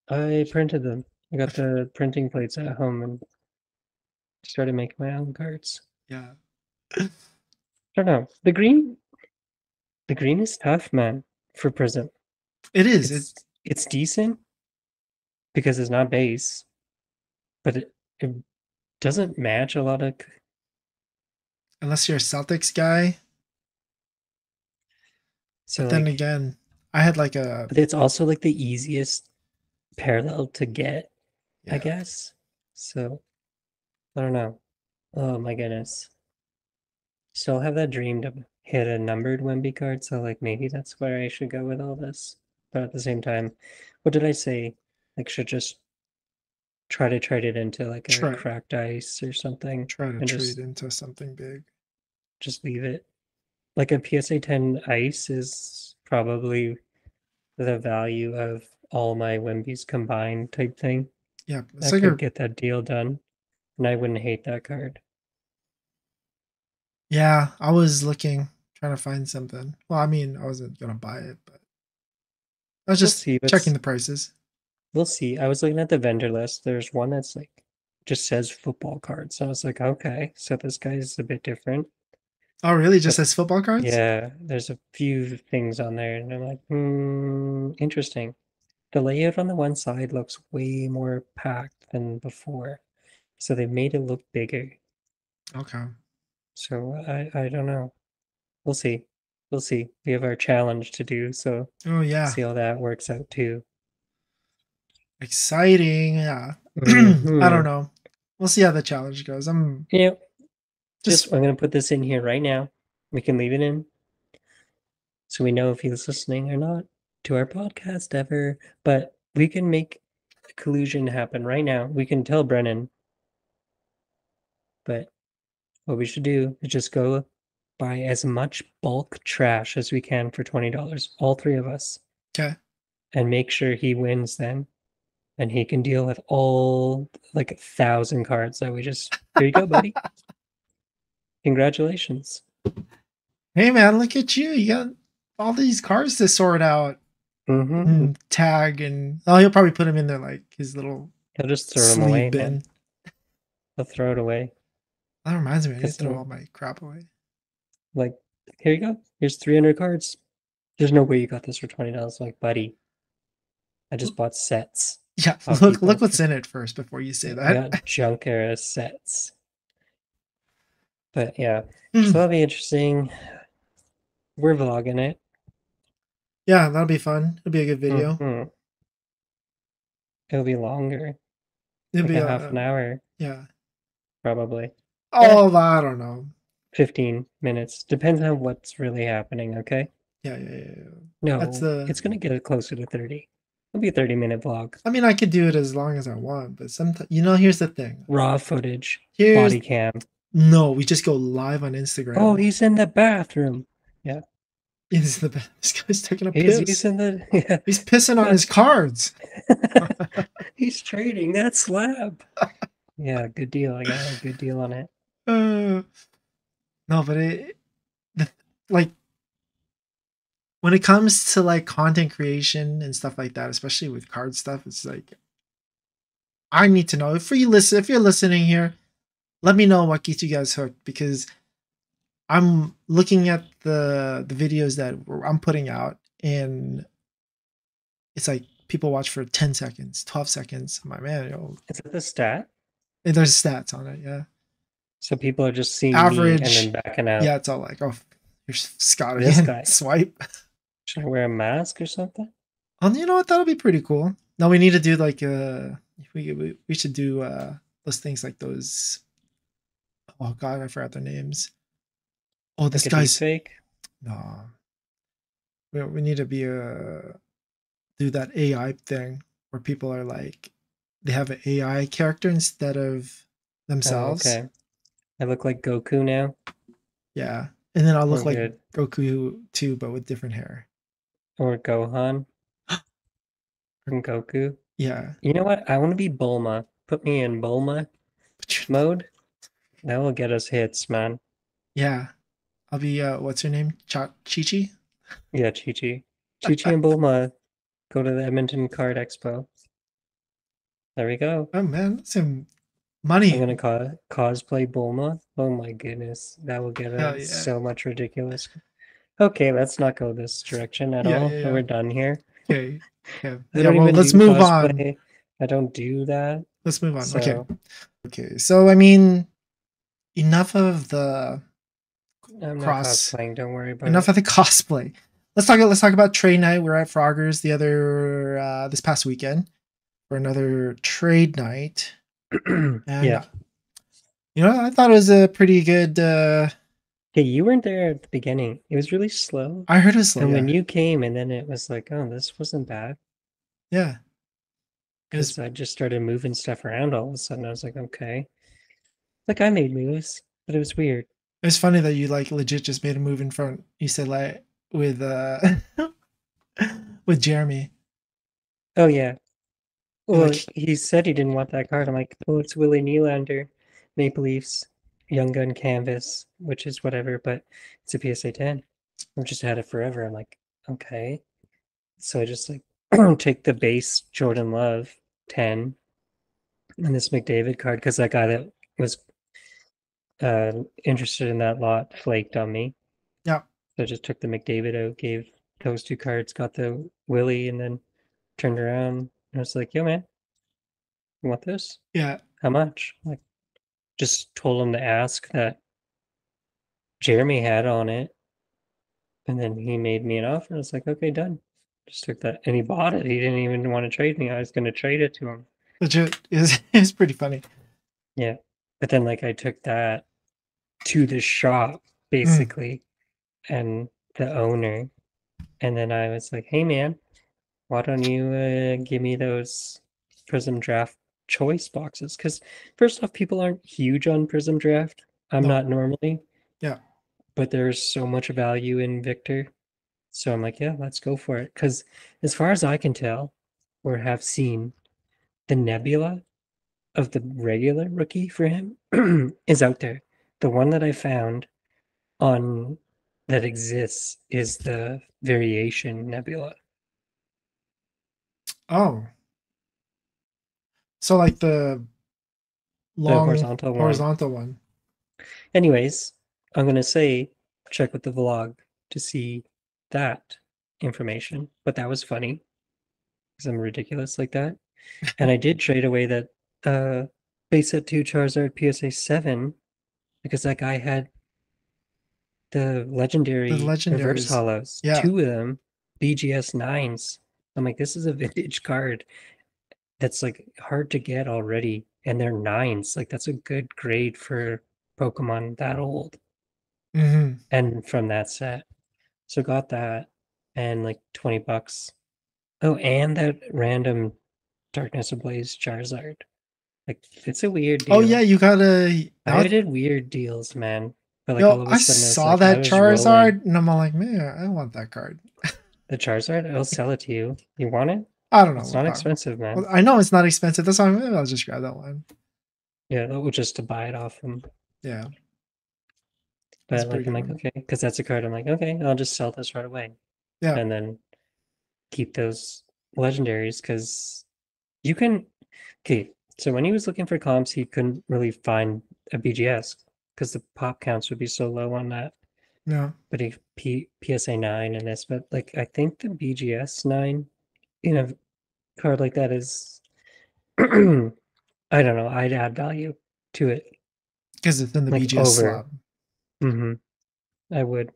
I printed them. I got the printing plates at home and started making my own cards. Yeah. I don't know. The green is tough, man, for Prism. It is. It's decent because it's not base, but it doesn't match a lot of. Unless you're a Celtics guy. So But then like, again, I had like a but it's also like the easiest parallel to get, I yeah. guess. So I don't know. Oh my goodness. Still have that dream to hit a numbered Wemby card, so like maybe that's where I should go with all this. But at the same time, what did I say? Like should just try to trade it into like a Try cracked ice or something try to and trade into something big. just leave it. Like a PSA 10 ice is probably the value of all my Wemby's combined type thing. Yeah. It's That like could a get that deal done, and I wouldn't hate that card. yeah, I was looking, trying to find something. Well, I mean, I wasn't gonna buy it, but I was We'll just see, checking but the prices. we'll see. I was looking at the vendor list. There's one that's like just says football cards. So I was like, okay, so this guy's a bit different. Oh really? Just But as football cards? yeah, there's a few things on there, and I'm like, interesting. The layout on the one side looks way more packed than before. So they made it look bigger. Okay. So I don't know. We'll see. We'll see. We have our challenge to do, so Oh yeah. see how that works out too. Exciting. Yeah. I don't Hmm. know. We'll see how the challenge goes. I'm Yeah, just just I'm gonna put this in here right now. We can leave it in so we know if he's listening or not to our podcast ever. But we can make a collusion happen right now. We can tell Brennan, but what we should do is just go buy as much bulk trash as we can for $20, all three of us, okay. and make sure he wins then. And he can deal with all like 1,000 cards that we just, here you go, buddy. Congratulations. Hey man, look at you. You got all these cards to sort out Mm-hmm. and tag and oh he'll probably put him in there like his little He'll just throw them sleeve away, man. bin. He'll throw it away. That reminds me, I need to Because throw all my crap away. like, here you go. Here's 300 cards. There's no way you got this for $20. Like, buddy, I just bought sets Yeah, off look people. what's in it first before you say I that. got junk era sets. But yeah, so Hmm. that'll be interesting. We're vlogging it. Yeah, that'll be fun. It'll be a good video. Hmm. It'll be longer, It'll like be a half an hour, yeah. probably. Eh, Oh, I don't know. 15 minutes. Depends on what's really happening, okay? Yeah. That's No, the. it's gonna get it closer to 30. It'll be a 30-minute vlog. I mean, I could do it as long as I want, but sometimes, here's the thing. Raw footage, Here's body cam. no, we just go live on Oh, Instagram. he's in the bathroom. Yeah, This guy's taking a he's piss. using the yeah. He's pissing on his That's cards. he's trading that slab. Yeah, good deal. I got a good deal on it. No, but the, like when it comes to like content creation and stuff like that, especially with card stuff, it's like I need to know if you're listening here, let me know what gets you guys hooked because I'm looking at the videos that I'm putting out and it's like people watch for 10 seconds, 12 seconds. I'm like, man, Is it the stat? and there's stats on it, yeah. So people are just seeing me and then Average, backing out. yeah, it's all like, oh, here's Scott This again. guy. Swipe. Should I wear a mask or something? You know what? That'll be pretty cool. Now we need to do like we should do those things like those. Oh God, I forgot their names. Oh, Like this a deep guy's fake? no. We need to be do that AI thing where people are like they have an AI character instead of Oh, themselves. okay. I look like Goku now. Yeah, and then I'll We're look like good. Goku too, but with different hair. Or Gohan from Goku. Yeah, You know what? I want to be Bulma. Put me in Bulma mode. That will get us hits, man. yeah. I'll be what's her name? Chi Chi. Yeah, Chi-Chi. Chi-Chi and Bulma go to the Edmonton Card Expo. There we go. Oh man, that's some I'm money. gonna cosplay Bulma. Oh my goodness, that will get Hell us yeah. so much ridiculous. Okay, let's not go this direction at all. Yeah. We're done here. Okay. Okay. I Yeah, don't well, even let's do move on. cosplay. I don't do that. Let's move on. Okay. So Okay. So, I mean, enough of the I'm not cross, cosplaying. Don't worry about enough it. of the cosplay. Let's talk about trade night. We're at Frogger's the other this past weekend for another trade night. And Yeah. I thought it was a pretty good Hey, you weren't there at the beginning. It was really slow. I heard it was slow, And when yeah. you came, and then it was like, oh, this wasn't bad. Yeah. It was Because I just started moving stuff around all of a sudden. I was like, okay. Like I made moves, but it was weird. it was funny that you like legit just made a move in front. You said like with with Jeremy. Oh yeah. You're Well, like he said he didn't want that card. I'm like, oh, it's Willie Nylander, Maple Leafs, Young Gun Canvas, which is whatever, but it's a PSA 10. I've just had it forever. I'm like, okay. So I just like take the base Jordan Love 10 and this McDavid card because that guy that was interested in that lot flaked on me. yeah. So I just took the McDavid out, gave those two cards, got the Willie, and then turned around and I was like, yo, man, you want this? Yeah. How much? Like, just told him to ask that Jeremy had on it. And then he made me an offer. I was like, okay, done. Just took that. And he bought it. He didn't even want to trade me. I was going to trade it to him. Legit is pretty funny. Yeah. But then, like, I took that to the shop, Mm. basically, and the owner. And then I was like, hey, man, why don't you give me those Prism Draft choice boxes? Because, first off, people aren't huge on Prism Draft. I'm No. not normally, Yeah. but there's so much value in Victor. So I'm like, yeah, let's go for it. Because as far as I can tell, or have seen, the nebula of the regular rookie for him is out there. The one that I found on that exists is the variation nebula, Oh. So like the the long horizontal one. horizontal one. Anyways, I'm gonna say check with the vlog to see that information. But that was funny because I'm ridiculous like that. And I did trade away that base set 2 Charizard PSA 7 because that guy had the The legendary reverse legendaries. hollows, Yeah. two of them, BGS 9s. I'm like, this is a vintage card that's like hard to get already. And they're 9s. Like, that's a good grade for Pokemon that old Hmm. and from that set. So got that and like 20 bucks. Oh, and that random Darkness Ablaze Charizard. Like, it's a weird Oh yeah, deal. you gotta now. I did weird deals, man. But like Yo, all of a I sudden, it's saw like I that was rolling Charizard, and I'm all like, man, I want that card. the Charizard. I'll sell it to you. You want it? I don't know It's what. not expensive, Well, man. I know it's not expensive. That's why maybe I'll just grab that one. Yeah, that was just to buy it off him. Yeah, that's a But pretty like, I'm good like, one. okay, because that's a card. I'm like, okay, I'll just sell this right away, Yeah, and then keep those legendaries because you can. Okay, so when he was looking for comps, he couldn't really find a BGS because the pop counts would be so low on that. yeah, But PSA 9 and this, but like I think the BGS 9 in a card like that is I don't know, I'd add value to it. because it's in the Like BGS over. slot. Hmm. I would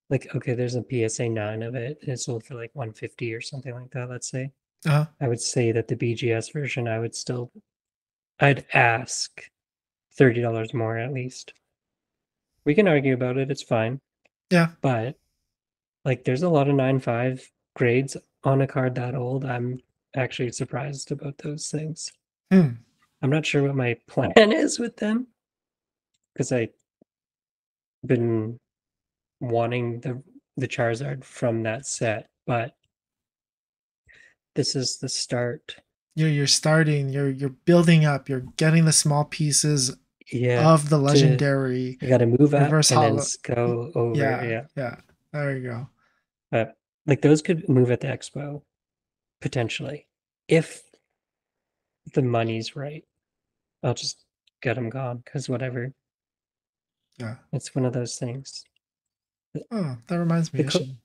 like okay, there's a PSA 9 of it. It's sold for like 150 or something like that, let's say. Uh, I would say that the BGS version I'd ask $30 more at least. We can argue about it, it's fine. yeah. But like there's a lot of 9.5 grades on a card that old. I'm actually surprised about those things. Hmm. I'm not sure what my plan is with them because I've been wanting the Charizard from that set, but this is the start. You're starting. You're building up. You're getting the small pieces Yeah, of the to legendary I got to move up reverse and then hollow. go over. Yeah, Yeah, yeah. There you go. but like those could move at the expo potentially if the money's right. I'll just get them gone because whatever. Yeah. It's one of those things. The, Oh, that reminds me. the I should.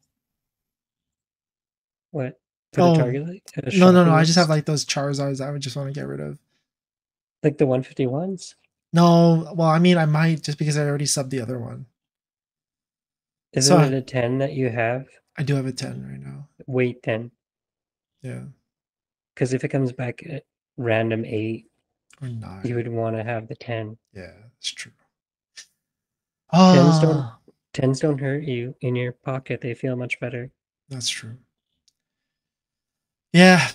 what? Put a Oh, target like a no, no, no. shopping I just have list like those Charizards I would just want to get rid of. like the 151s. No, well, I mean, I might just because I already subbed the other one. Isn't So it a 10 that you have? I do have a 10 right now. Weight 10. Yeah. Because if it comes back at random 8, Or you 9. would want to have the 10. Yeah, that's true. 10s don't Oh, 10s don't hurt you in your pocket. They feel much better. that's true. Yeah.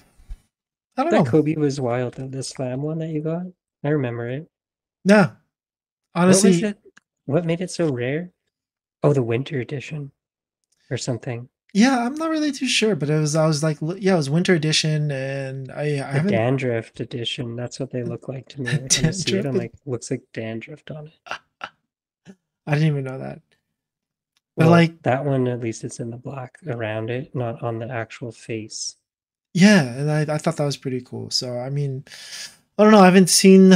I don't That know. Kobe was wild though, the slam one that you got. I remember it. Yeah. What was Honestly, it? What made it so rare? Oh, the winter edition or something. yeah, I'm not really too sure, but I was like, yeah, it was winter edition, and I The haven't dandruff edition. That's what they look like to me. When you see it, dandruff. I'm like, looks like dandruff on it. I didn't even know that. But Well, like, that one at least it's in the black around it, not on the actual face. yeah, and I thought that was pretty cool. So I mean, I don't know. I haven't seen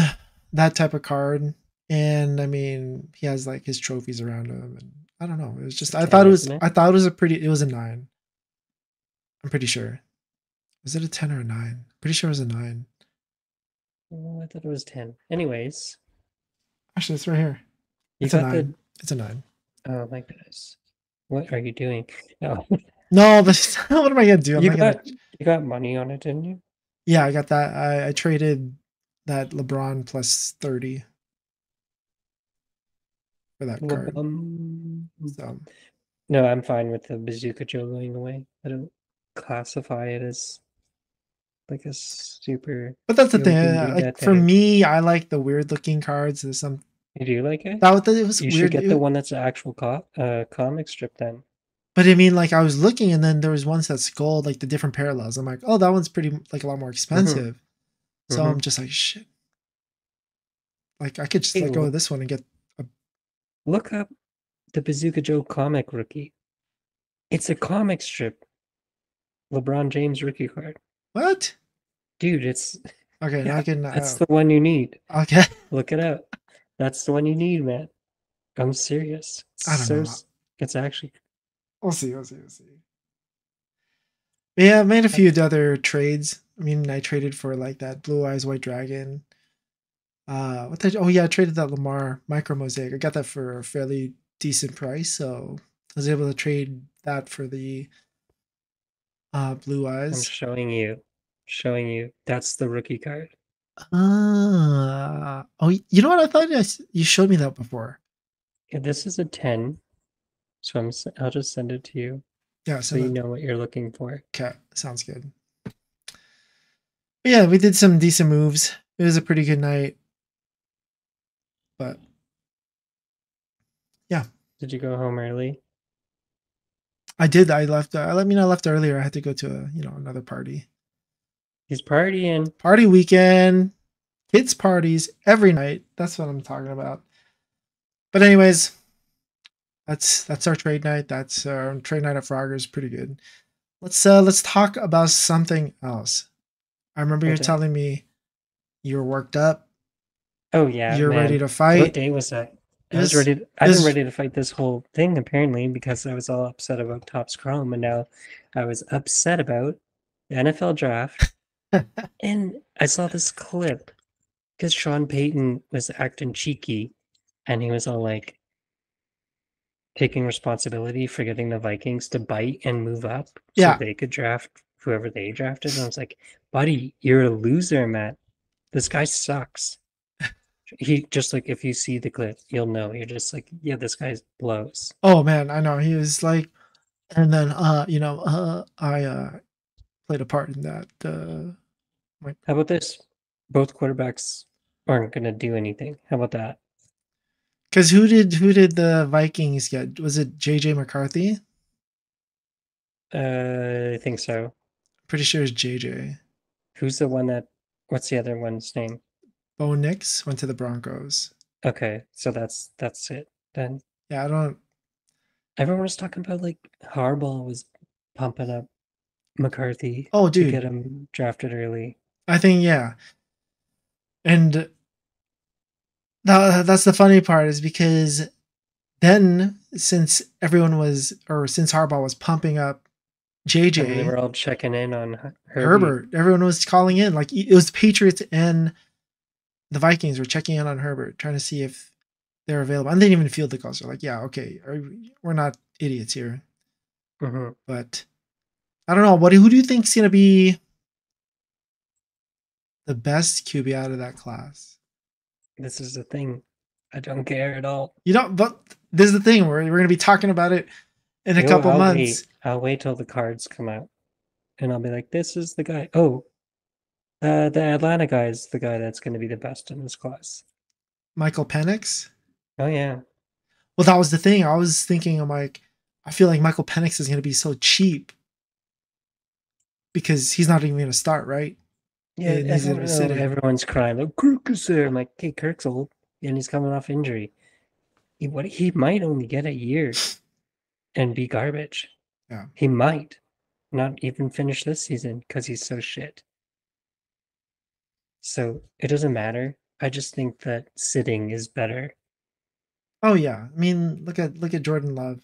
that type of card, and I mean, he has like his trophies around him, and I don't know. It was It's just a 10, isn't it? I thought it was a pretty. It was a 9. I'm pretty sure. Was it a 10 or a 9? Pretty sure it was a 9. Oh, I thought it was 10. Anyways, Actually, it's right here. you It's a got the 9. It's a 9. oh my goodness. What are you doing? Oh, No, but what am I gonna do? I'm you not gonna. got money on it, didn't you? Yeah, I got that. I traded that LeBron plus 30 for that card. Lum- So, No, I'm fine with the Bazooka Joe going away. I don't classify it as like a super. but that's the You thing. can do Like that for thing. me, I like the weird looking cards. There's some You do like it? that it was You should weird. get the one that's an actual comic strip then. But I mean, like I was looking, and then there was ones that's gold, like the different parallels. I'm like, oh, that one's pretty like a lot more Mm-hmm. expensive. So Mm-hmm. I'm just like, shit. Like I could just Hey, let go of this one and get a look up the Bazooka Joe comic rookie. It's a comic strip LeBron James rookie card. what? Dude, it's Okay, now I yeah, can. that's the one you need. Okay, Look it up. That's the one you need, man. I'm serious. I don't know. It's actually We'll see. We'll see. We'll see. But yeah, I made a few other trades. I mean, I traded for like that Blue Eyes White Dragon. Oh yeah, I traded that Lamar Micro Mosaic. I got that for a fairly decent price, so I was able to trade that for the Blue I'm Eyes. showing you. That's the rookie card. Oh, you know what? I thought you showed me that before. Yeah, this is a 10, so I'll just send it to you Yeah, so send you that. know what you're looking for. Okay, sounds good. But yeah, we did some decent moves. It was a pretty good night, but yeah, Did you go home early? I did. I left. I left earlier. I had to go to another party. He's partying. Party weekend, kids parties every night. That's what I'm talking about. But anyways, that's our trade night. That's our trade night at Frogger's. Pretty good. Let's talk about something else. I remember you Okay. telling me you were worked up. Oh yeah, You're ready man. to What fight. day was that? It was I've been is ready to fight this whole thing apparently because I was all upset about Topps Chrome and now I was upset about the NFL draft. And I saw this clip because Sean Payton was acting cheeky and he was all like taking responsibility for getting the Vikings to bite and move up so yeah. they could draft whoever they drafted. And I was like, buddy, you're a loser, Matt. This guy sucks. He just like if you see the clip, you'll know. You're just like, yeah, this guy blows. Oh man, I know he was like, and then I played a part in that. How about this? Both quarterbacks aren't gonna do anything. How about that? Because who did the Vikings get? Was it JJ McCarthy? I think so. Pretty sure it's JJ. Who's the one that? What's the other one's name? Bo Nix went to the Broncos. Okay, so that's it. Then Yeah, I don't. everyone was talking about like Harbaugh was pumping up McCarthy Oh, to get dude, him drafted early. I think yeah, and that's the funny part is because then since since Harbaugh was pumping up And then they JJ were all checking in on Herbie. Herbert, everyone was calling in like it was the Patriots and the Vikings were checking in on Herbert, trying to see if they're available. And they didn't even field the calls. They're like, yeah, okay, we're not idiots here. Hmm. But I don't know. Who do you think's gonna be the best QB out of that class? This is the thing. I don't care at all. You know, but this is the thing. We're gonna be talking about it in a Oh, couple months. I'll wait till the cards come out, and I'll be like, "This is the guy." Oh, the Atlanta guy is the guy that's going to be the best in this class. Michael Penix. Oh yeah, Well, that was the thing. I was thinking, I'm like, I feel like Michael Penix is gonna be so cheap because he's not even gonna start, right? yeah. And he's gonna be Everyone, sitting. everyone's crying. Like Kirk is there. I'm like, "Okay, Kirk's old, and he's coming off injury. He might only get a year and be garbage. Yeah. He might not even finish this season because he's so shit. So it doesn't matter. I just think that sitting is better. Oh yeah. I mean, look at Jordan Love.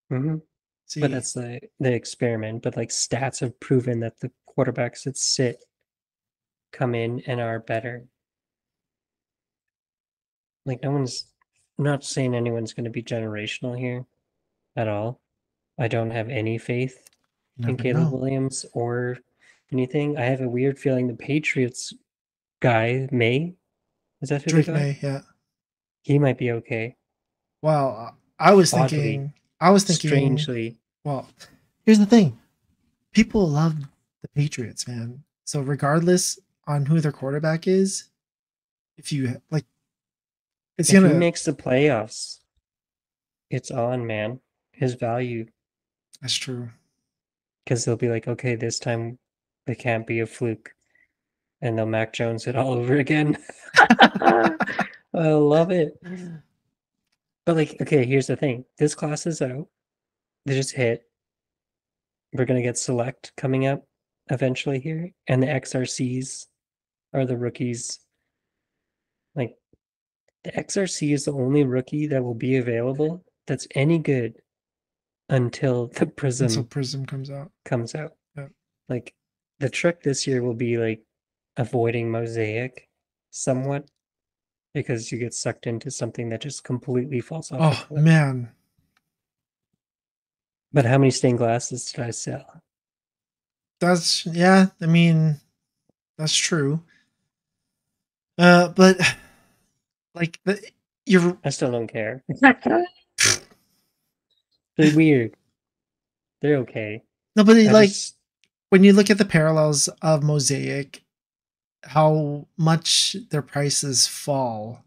Hmm. But See, that's the experiment. But like stats have proven that the quarterbacks that sit come in and are better. Like no one's I'm not saying anyone's going to be generational here at all. I don't have any faith you in never Caleb know. Williams or anything. I have a weird feeling the Patriots guy, May, is that who they Drake got? May, yeah. He might be okay. Well, Oddly, I was thinking, strangely. well, here's the thing. People love the Patriots, man. So regardless on who their quarterback is, if you like, it's If he gonna. makes the playoffs, it's on, man. His value. That's true. Because they'll be like, okay, this time it can't be a fluke. And they'll Mac Jones it all over again. I love it. But like, okay, here's the thing. This class is out. They just hit. We're gonna get select coming up eventually here. And the XRCs are the rookies. Like The XRC is the only rookie that will be available that's any good until the Until Prism Prism comes out. comes out. Yeah. Like the trick this year will be like avoiding Mosaic somewhat because you get sucked into something that just completely falls off a Oh cliff. man, But how many stained glasses did I sell? that's yeah. I mean, that's true. But like you're I still don't care. They're weird. They're okay. nobody I like just when you look at the parallels of Mosaic, how much their prices fall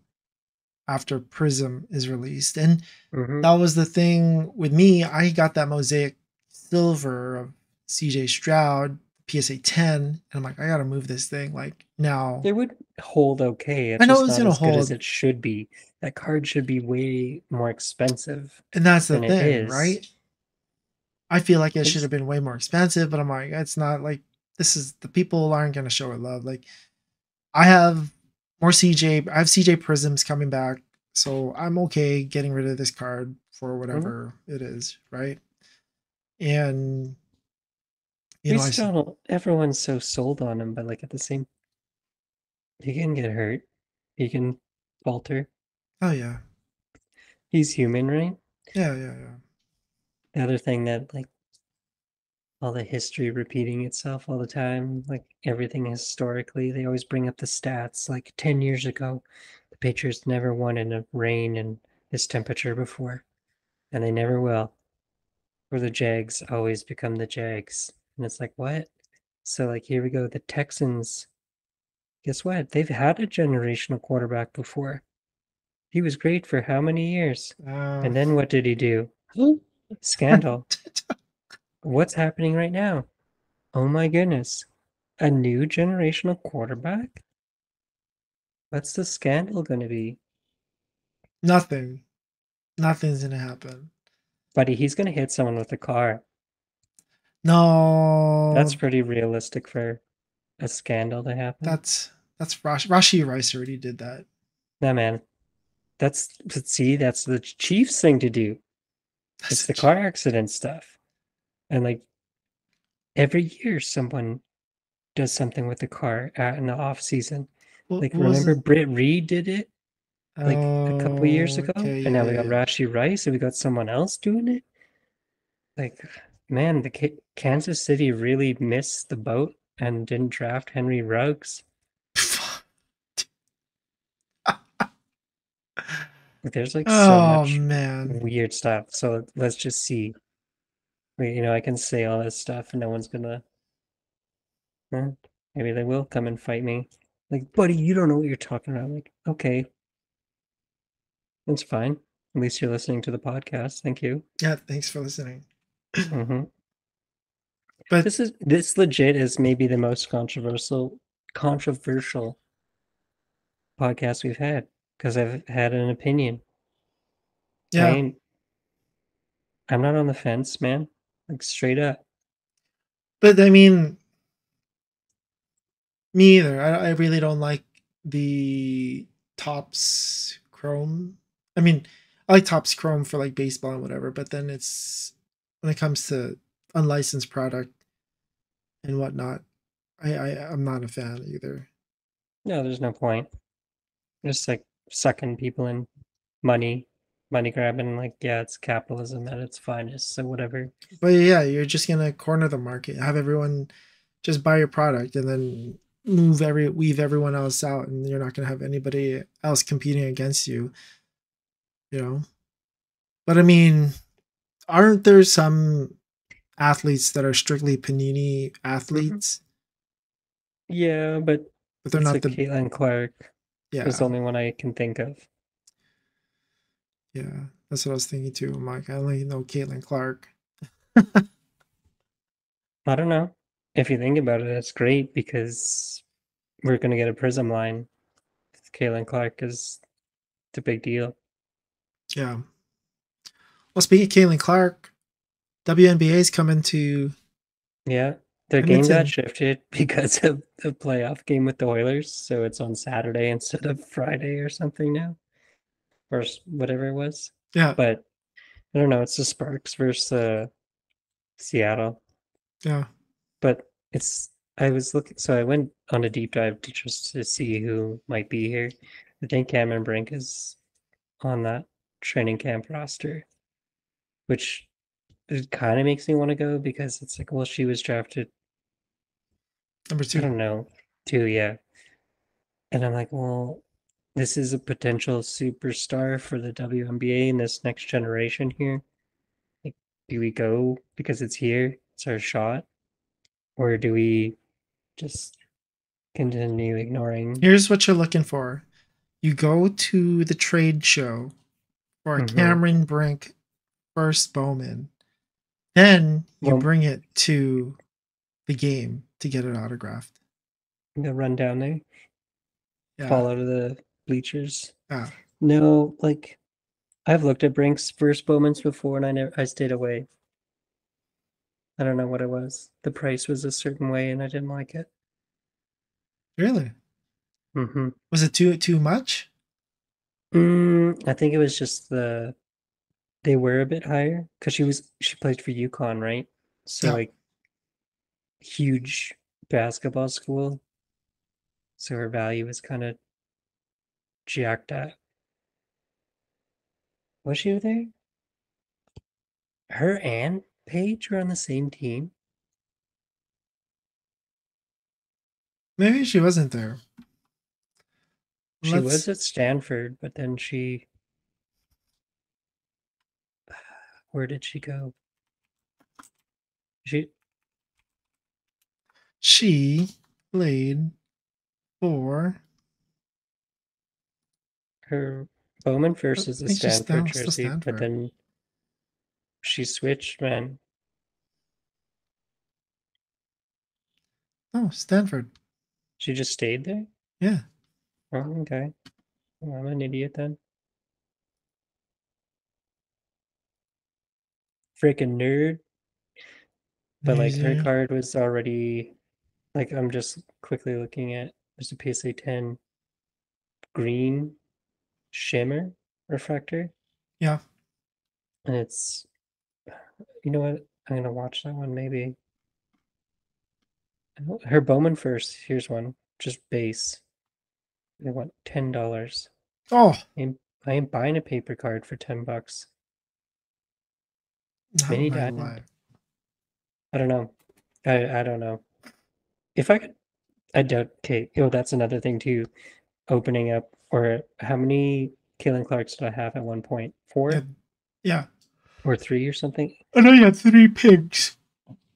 after Prism is released, and mm-hmm. that was the thing with me. I got that Mosaic Silver of CJ Stroud PSA 10, and I'm like, I gotta move this thing like now. It would hold okay. I It's know just it's not gonna as good as hold, it should be. That card should be way more expensive and that's the than it thing, is. right? I feel like it should It's have been way more expensive, but I'm like, it's not like this is the people aren't gonna show it love. Like I have more CJ, I have CJ Prisms coming back, so I'm okay getting rid of this card for mhm. whatever it is, right? And you We know, I still don't. Everyone's so sold on him, but like at the same, he can get hurt. He can falter. oh yeah, He's human, right? yeah, yeah, yeah. The other thing that like all the history repeating itself all the time, like everything historically, they always bring up the stats. Like 10 years ago, the Patriots never won in a rain and this temperature before, and they never will. Or the Jags always become the Jags, and it's like what? So like here we go. The Texans. Guess what? They've had a generational quarterback before. He was great for how many years? Uh, And then what did he do? Scandal. What's happening right now? Oh my goodness. A new generational quarterback? What's the scandal going to be? nothing, nothing's gonna happen. Buddy, he's going to hit someone with a car. That's No, pretty realistic for a scandal to happen. that's Rashi Rice already did that. Nah, man. That's the Chiefs thing to do. That's It's the car accident stuff. And like every year someone does something with the car in the off season. Like what was remember it? Britt Reed did it like a couple of years Oh, ago, okay, and yeah, now we yeah, got yeah. Rashi Rice, and we got someone else doing it. Like, man, the Kansas City really missed the boat and didn't draft Henry Ruggs. There's like so Oh much man. weird stuff. So let's just see. I can say all this stuff, and no one's gonna. eh, maybe they will come and fight me. Like, buddy, you don't know what you're talking about. Like, okay, that's fine. At least you're listening to the podcast. Thank you. Yeah, thanks for listening. hmm But this legit is maybe the most controversial podcast we've had because I've had an opinion. I yeah, ain't I'm not on the fence, man. Like straight up. but I mean, me either. I really don't like the Tops Chrome. I mean, I like Tops Chrome for like baseball and whatever, but then it's when it comes to unlicensed product and whatnot, I'm not a fan either. No, there's no point. Just like sucking people in money, money grabbing. Like, yeah, it's capitalism at its finest. So whatever. But yeah, you're just gonna corner the market, have everyone just buy your product, and then weave everyone else out, and you're not gonna have anybody else competing against you. You know. But I mean, aren't there some athletes that are strictly Panini hmm athletes, Yeah, but but they're it's not like the Caitlin Clark is the yeah only one I can think of. yeah. That's what I was thinking too. I'm like, I only know Caitlin Clark. I don't know. If you think about it, it's great because we're gonna get a Prism line. Caitlin Clark is the big deal. Yeah. Well, speaking of Caitlin Clark, WNBA is coming to Yeah, the game got Edmonton. shifted because of the playoff game with the Oilers, so it's on Saturday instead of Friday or something now. or whatever it was. Yeah. But I don't know. It's the Sparks versus Seattle. Yeah. But I was looking, so I went on a deep dive to just to see who might be here. I think Cameron Brink is on that training camp roster, which it kind of makes me want to go because it's like, well, she was drafted, Number I 2. don't know, too, yeah. And I'm like, well, this is a potential superstar for the WNBA in this next generation here. Like, do we go because it's here? It's our shot, or do we just continue ignoring? Here's what you're looking for. You go to the trade show for a Mm-hmm. Cameron Brink first Bowman. Then you Well, bring it to the game to get it autographed. I'm gonna run down there, Yeah. fall out of the bleachers. Yeah. No, like I've looked at Brink's first Bowmans before, and I stayed away. I don't know what it was. The price was a certain way, and I didn't like it. Really? Mm-hmm. Was it too much? I think it was just they were a bit higher because she played for UConn, right? So Yeah. like huge basketball school. So her value was kind of jacked up. Was she there? Her and Paige were on the same team. Maybe she wasn't there. She was Let's at Stanford, but then where did she go? She she played for her Bowman I first is a think she's Stanford still jersey, but Stanford. then she switched, man. Oh, Stanford. She just stayed there? Yeah. Oh, okay. Well, I'm an idiot then. Freaking nerd. But like her Easier. card was already like I'm just quickly looking at there's a PSA 10 green shimmer refractor. Yeah. And it's you know what? I'm gonna watch that one maybe. Her Bowman first. Here's one. Just base. They want $10. Oh, I ain't buying a paper card for $10. not Mini my diamond. life. I don't know. I don't know. If I could I doubt okay, oh that's another thing too. Opening up or how many Caitlin Clarks did I have at one point? Yeah. 4 Yeah. or 3 or something? I know you had 3 pigs.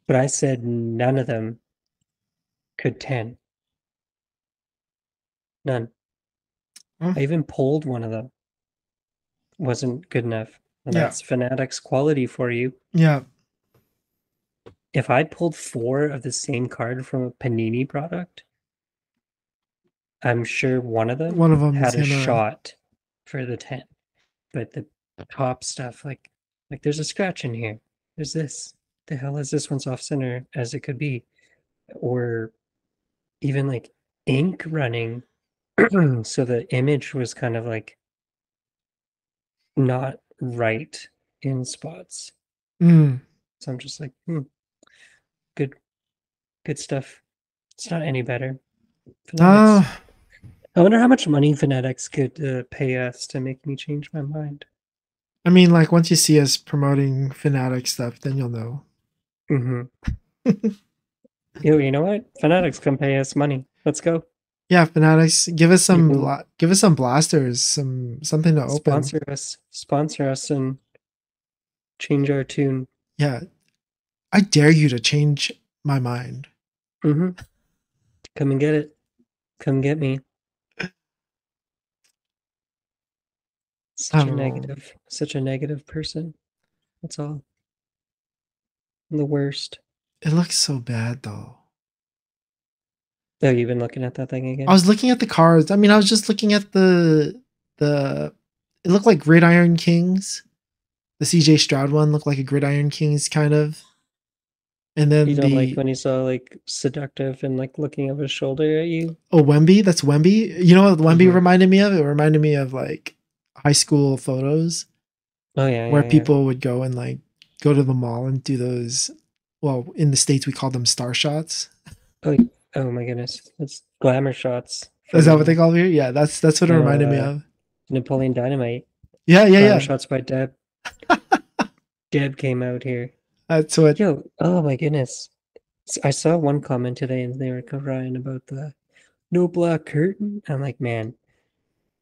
But I said none of them could 10. None. Oh, I even pulled one of them. Wasn't good enough. And yeah. that's Fanatics quality for you. Yeah. If I pulled 4 of the same card from a Panini product, I'm sure one of them One of them is had a gonna. shot for the 10. But the top stuff, like there's a scratch in here. There's this. The hell is this one's off center as it could be? Or even like ink running. So the image was kind of like not right in spots. Mm. So I'm just like, good, good stuff. It's not any better. Fanatics. Ah, I wonder how much money Fanatics could pay us to make me change my mind. I mean, like once you see us promoting Fanatic stuff, then you'll know. Mm-hmm. You know what? Fanatics come pay us money. Let's go. Yeah, Fanatics, give us You some can give us some blasters, something to open. sponsor us, and change our tune. Yeah, I dare you to change my mind. Mm-hmm. Come and get it. Come get me. I don't know. Such a negative person. That's all. I'm the worst. It looks so bad though. Oh, you've been looking at that thing I again? was looking at the cards. I mean, I was just looking at the. It looked like Gridiron Kings. The CJ Stroud one looked like a Gridiron Kings kind of. And You then don't like the when he's all like seductive and like looking over his shoulder at you? Wemby. That's Wemby. You know what Wemby Mhm. reminded me of? It reminded me of like high school photos Oh yeah, where yeah, yeah. people would go and like go to the mall and do those. Well, in the States, we call them star shots. Oh, oh my goodness, that's glamour shots Is that what from they call it here? Yeah, that's what it from reminded me of. Napoleon Dynamite. Yeah, yeah, Glamour yeah. shots by Deb. Deb came out here. That's what. Yo, oh my goodness. I saw one comment today and they were crying about the no black curtain. I'm like, man,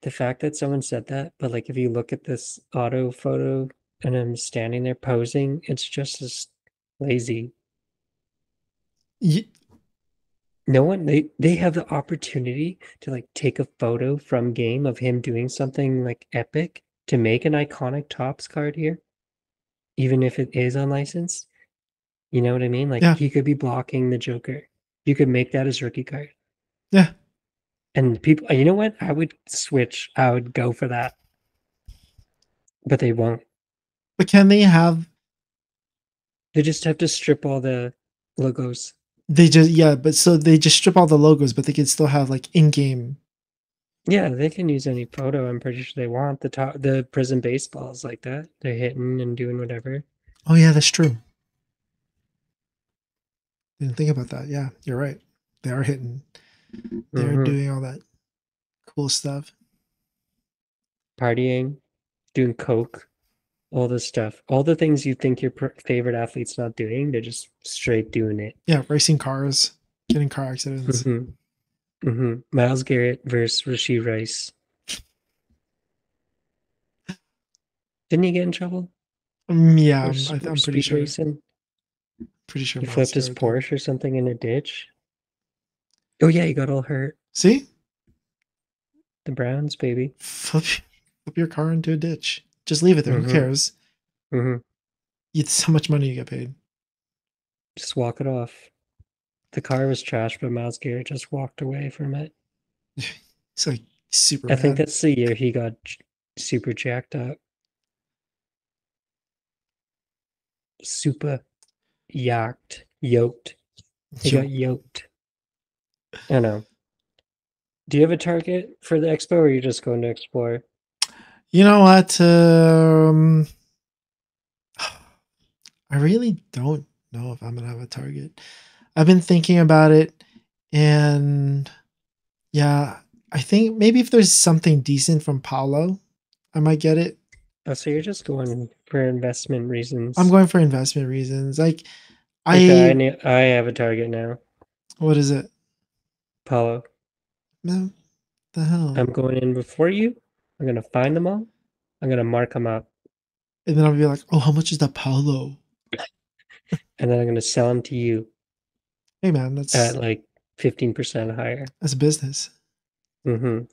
the fact that someone said that, but like if you look at this auto photo and I'm standing there posing, it's just as lazy. y- No one they have the opportunity to like take a photo from game of him doing something like epic to make an iconic tops card here, even if it is unlicensed. You know what I mean? Like Yeah, he could be blocking the Joker. You could make that his rookie card. yeah. And people, you know what? I would switch. I would go for that, but they won't. But can they have? They just have to strip all the logos. They just yeah, but so they just strip all the logos, but they can still have like in-game. Yeah, they can use any photo. I'm pretty sure they want the prison baseballs like that. They're hitting and doing whatever. Oh yeah, that's true. Didn't think about that. Yeah, you're right. They are hitting. They're Mm-hmm. doing all that cool stuff. Partying, doing coke, all this stuff, all the things you think your favorite athlete's not doing, they're just straight doing it. Yeah, racing cars, getting car accidents. Mm-hmm. Mm-hmm. Miles Garrett versus Rasheed Rice. Didn't he get in trouble Yeah, for, I'm pretty speed sure. racing? Pretty sure He Miles flipped his Garrett did. Porsche or something in a ditch. Oh yeah, he got all hurt. See, The Browns, baby. flip your car into a ditch. Just leave it there. Who Mm-hmm. cares? Mm-hmm. It's how much money you get paid. Just walk it off. The car was trash, but Miles Garrett just walked away from it. It's like I think Superman. that's the year he got super jacked up. Super yoked. He got Yo, yoked. I know. Do you have a target for the expo, or are you just going to explore? you know what? I really don't know if I'm gonna have a target. I've been thinking about it, and yeah, I think maybe if there's something decent from Paulo, I might get it. Oh, so you're just going for investment I'm reasons. going for investment reasons. Like Okay, I, I have a target now. what is it? Paulo. Man, the hell? I'm going in before you. I'm gonna find them all. I'm gonna mark them up, And then I'll be like, oh, how much is that Paulo? and then I'm gonna sell them to you Hey man, at like 15% higher. that's business. Mm-hmm.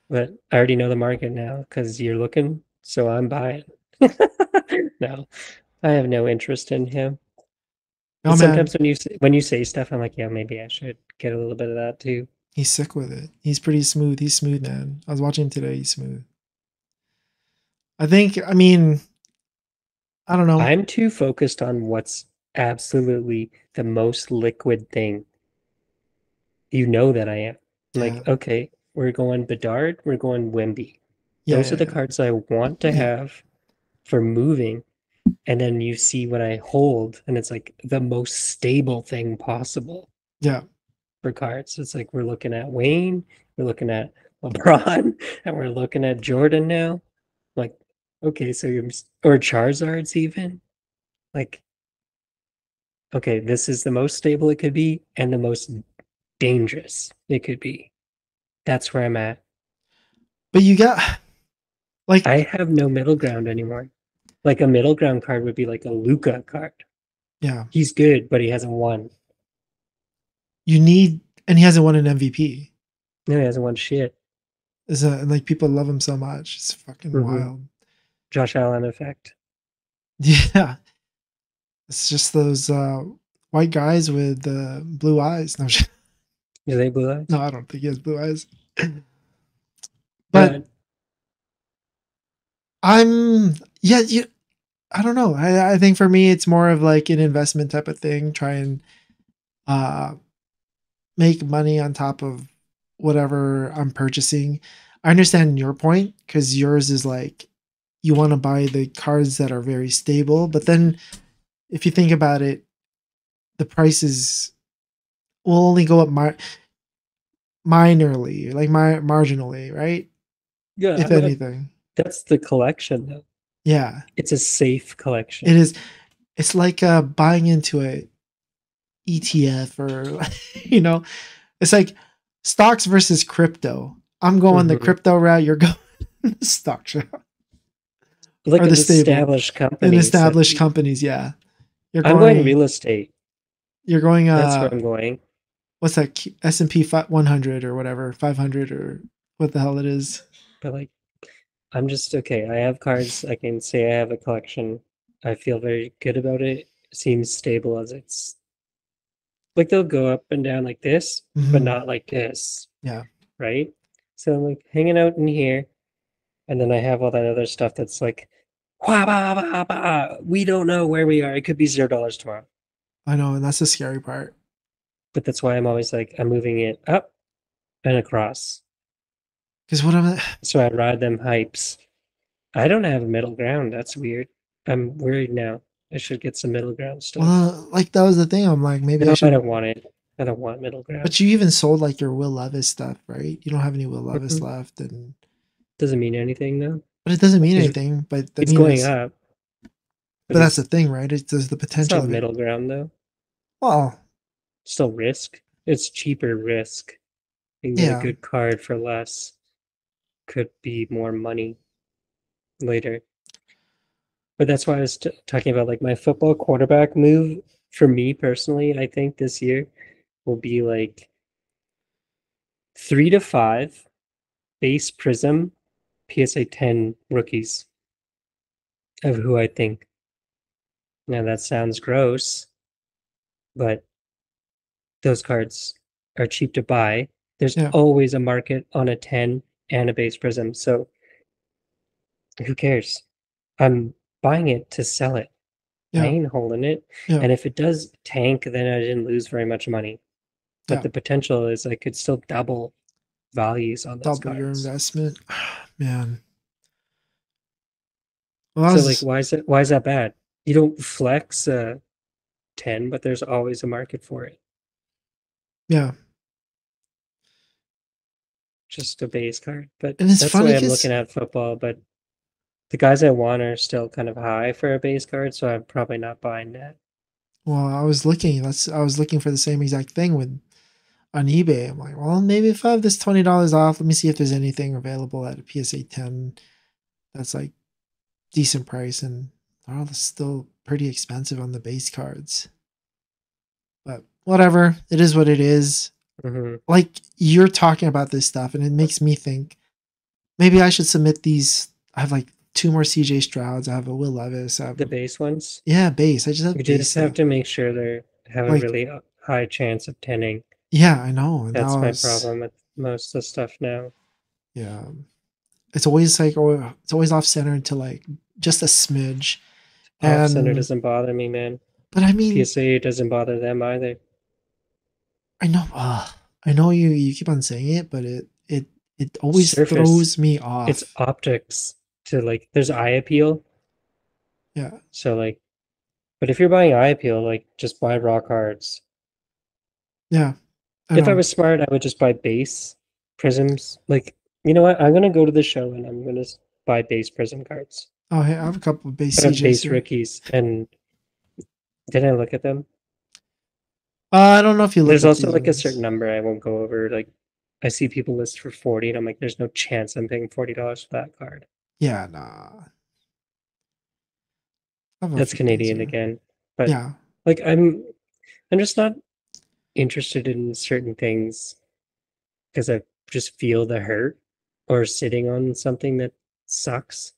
But I already know the market now because you're looking, so I'm buying. No, I have no interest in him. Oh But man, sometimes when you say stuff, I'm like, yeah, maybe I should get a little bit of that too. he's sick with it. He's pretty smooth. He's smooth, man. I was watching him today. He's smooth. I think. I mean, I don't know. I'm too focused on what's absolutely the most liquid thing. You know that I am. I'm Yeah, like, okay, we're going Bedard, we're going Wemby. yeah, Those are yeah, the yeah. cards I want to Yeah. have for moving. And then you see what I hold, and it's like the most stable thing possible Yeah. for cards. It's like we're looking at Wayne, we're looking at LeBron, and we're looking at Jordan now. Like, okay, so you're or Charizard's even like, okay, this is the most stable it could be and the most dangerous it could be. That's where I'm at. But you got I like, have no middle ground anymore. Like a middle ground card would be like a Luca card. yeah, He's good, but he hasn't won. you need, and he hasn't won an MVP. No, he hasn't won shit. Is that and like people love him so much? It's fucking Mm-hmm. wild. Josh Allen effect. Yeah, it's just those white guys with blue eyes. No, Do they blue no, eyes? I don't think he has blue eyes. But But I'm yeah, you. I don't know. I think for me, it's more of like an investment type of thing. Try and uh make money on top of whatever I'm purchasing. I understand your point because yours is like you want to buy the cards that are very stable, but then if you think about it, the prices will only go up minorly, like marginally, right? Yeah, If I'm not. anything. That's the collection, though. Yeah, It's a safe it collection. is. It's like buying into a ETF or you know, it's like stocks versus crypto. I'm going the Hmm. crypto route. You're going the stock route Look or at the the stable established and companies that established companies. Yeah, you're I'm going going. real estate. You're going. That's where I'm going. What's that? S&P 100 or whatever, 500 or what the hell it is. But like, I'm just okay. I have cards. I can say I have a collection. I feel very good about it. It seems stable as it's like they'll go up and down like this, but Hmm. not like this, Yeah, right? So I'm like hanging out in here, and then I have all that other stuff that's like, "Wah, bah, bah, bah, we don't know where we are. It could be $0 tomorrow." I know, and that's the scary part. But that's why I'm always like, I'm moving it up and across. Because what I'm, So I ride them hypes. I don't have a middle ground. That's weird. I'm worried now. I should get some middle ground stuff. like that was the thing. I'm like, maybe I No, I should. don't want it. I don't want middle ground. But you even sold like your Will Levis stuff, right? You don't have any Will Levis Mhm. left, and Doesn't mean anything though. but it doesn't mean It's, anything. But I it's mean, going it's up, but but that's the thing, right? There's the it's potential not of it. middle ground though. Well, Still risk. It's cheaper risk. You can get a yeah, good card for less. Could be more money later. But that's why I was talking about like my football quarterback move for me personally. I think this year will be like 3 to 5 base prism PSA 10 rookies of who I think. Now that sounds gross, but those cards are cheap to buy. There's yeah, always a market on a 10 and a base prism. So who cares? I'm buying it to sell it. I yeah, ain't holding it. yeah, And if it does tank, then I didn't lose very much money. But yeah. the potential is I could still double values on those Double your cards. investment, man. Well, I So like was, why is that bad? You don't flex 10, but there's always a market for it. yeah. Just a base card. But And it's that's the funny way I'm looking because, at football. But the guys I want are still kind of high for a base card, so I'm probably not buying that. well, I was looking for the same exact thing with on eBay. I'm like, well, maybe if I have this $20 off, let me see if there's anything available at a PSA 10 that's like decent price, and they're all still pretty expensive on the base cards. But whatever, it is what it is. Hmm. Like you're talking about this stuff, and it makes me think maybe I should submit these. I have like two more CJ Strouds. I have a Will Levis. I have The base ones, yeah, base. I just you have base just have stuff. to make sure they have a Like really high chance of tinning. yeah, I know. And that That's my was problem with most of the stuff now. yeah. It's always like it's always off center to like just a smidge. Off center And doesn't bother me, man. but I mean, PSA doesn't bother them either. I know you keep on saying it, but it always Surface, throws me it's off. optics to like, there's eye appeal. Yeah, So like, but if you're buying eye appeal, like just buy raw cards. yeah, I If I know. was smart, I would just buy base prisms. Like, you know what? I'm gonna go to the show and I'm gonna buy base prism cards, Oh, hey, I have a couple of base CJs base here. rookies. And did I look at them? I don't know if you looked There's at also these like a certain ones. number I won't go over. Like, I see people list for 40, and I'm like, there's no chance I'm paying $40 for that card. Yeah, nah. I have a That's few things Canadian here. again. But Yeah, like, I'm just not interested in certain things because I just feel the hurt or sitting on something that sucks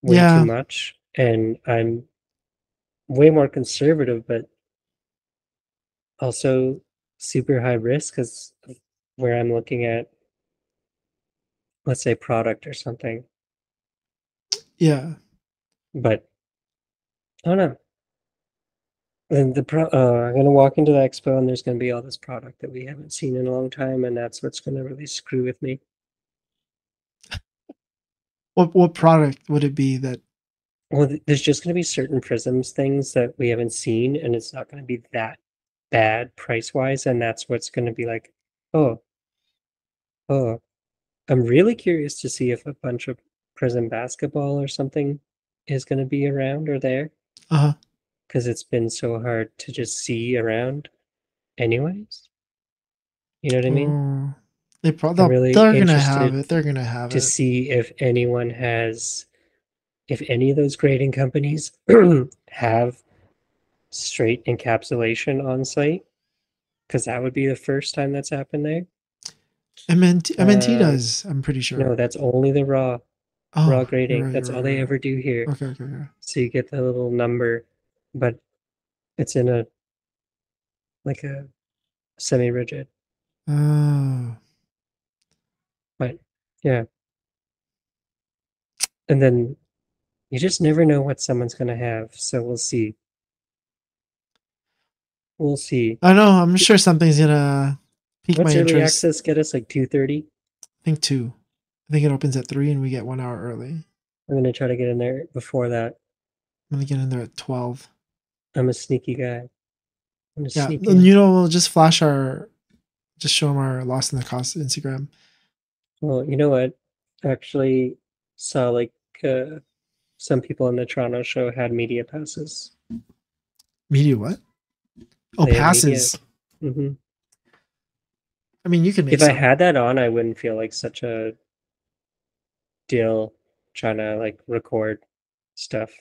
way too yeah, much. And I'm way more conservative, but also super high risk because where I'm looking at, let's say, product or something. yeah, But I don't know. And I'm gonna walk into the expo and there's gonna be all this product that we haven't seen in a long time, and that's what's gonna really screw with me. What product would it be that? Well, there's just going to be certain Prisms things that we haven't seen, and it's not going to be that bad price wise, and that's what's going to be like, oh, oh. I'm really curious to see if a bunch of Prism basketball or something is going to be around or there, Uh because it's been so hard to just see around, anyways. You know what I mean? oh, I'm really they're gonna have interested it. They're gonna have to it. see if anyone has, if any of those grading companies have straight encapsulation on site, because that would be the first time that's happened there. MNT Um, does. I'm pretty sure. no, that's only the raw Oh, you're grading. right. That's You're all right. they You're right. ever do here. Okay. Okay. Okay. So you get the little number, but it's in a like a semi-rigid. Oh, But yeah, and then you just never know what someone's gonna have. So we'll see. We'll see. I know. I'm sure something's gonna pique my What's early interest. access get us, like 2:30? I think two. I think it opens at 3, and we get 1 hour early. I'm gonna try to get in there before that. I'm gonna get in there at 12. I'm a sneaky guy. I'm gonna Yeah, sneak and in. we'll just show them our Lost in the Cost Instagram. Well, you know what? Actually, saw like uh, some people in the Toronto show had media passes. Media what? Oh, They had media. passes. Hmm. I mean, you can make If I some. had that on, I wouldn't feel like such a deal trying to like record stuff.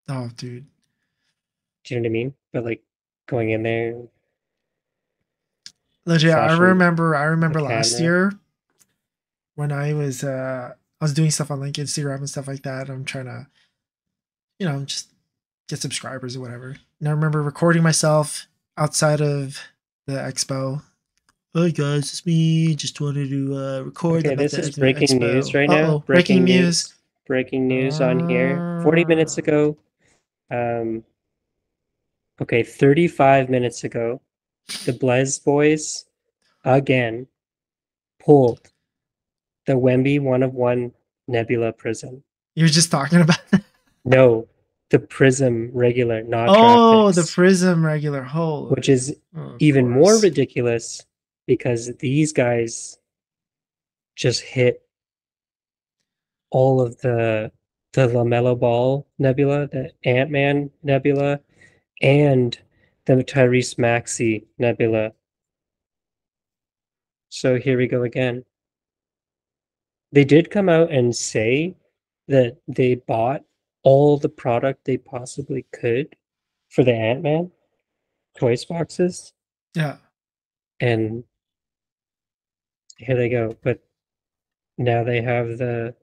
Oh, dude. Do you know what I mean? But like going in there, Legit, flashing I the remember last camera. year when I was doing stuff on like Instagram and stuff like that. I'm trying to, just get subscribers or whatever. And I remember recording myself outside of the expo. Hi guys, it's me. Just wanted to record. Okay, I'm at this is the breaking news expo. right Uh now. oh, breaking news. Breaking news on here. 40 minutes Uh, ago. Um, okay, 35 minutes ago, the Blaze boys again pulled the Wemby one of one Nebula Prism. you're just talking about. No, the Prism regular, not draft Oh, the picks, Prism regular. which Holy. is Oh, of even more course. ridiculous because these guys just hit all of the LaMelo Ball Nebula, the Ant-Man Nebula, and the Tyrese Maxey Nebula. So here we go again. They did come out and say that they bought all the product they possibly could for the Ant-Man choice boxes, Yeah. and here they go. But now they have the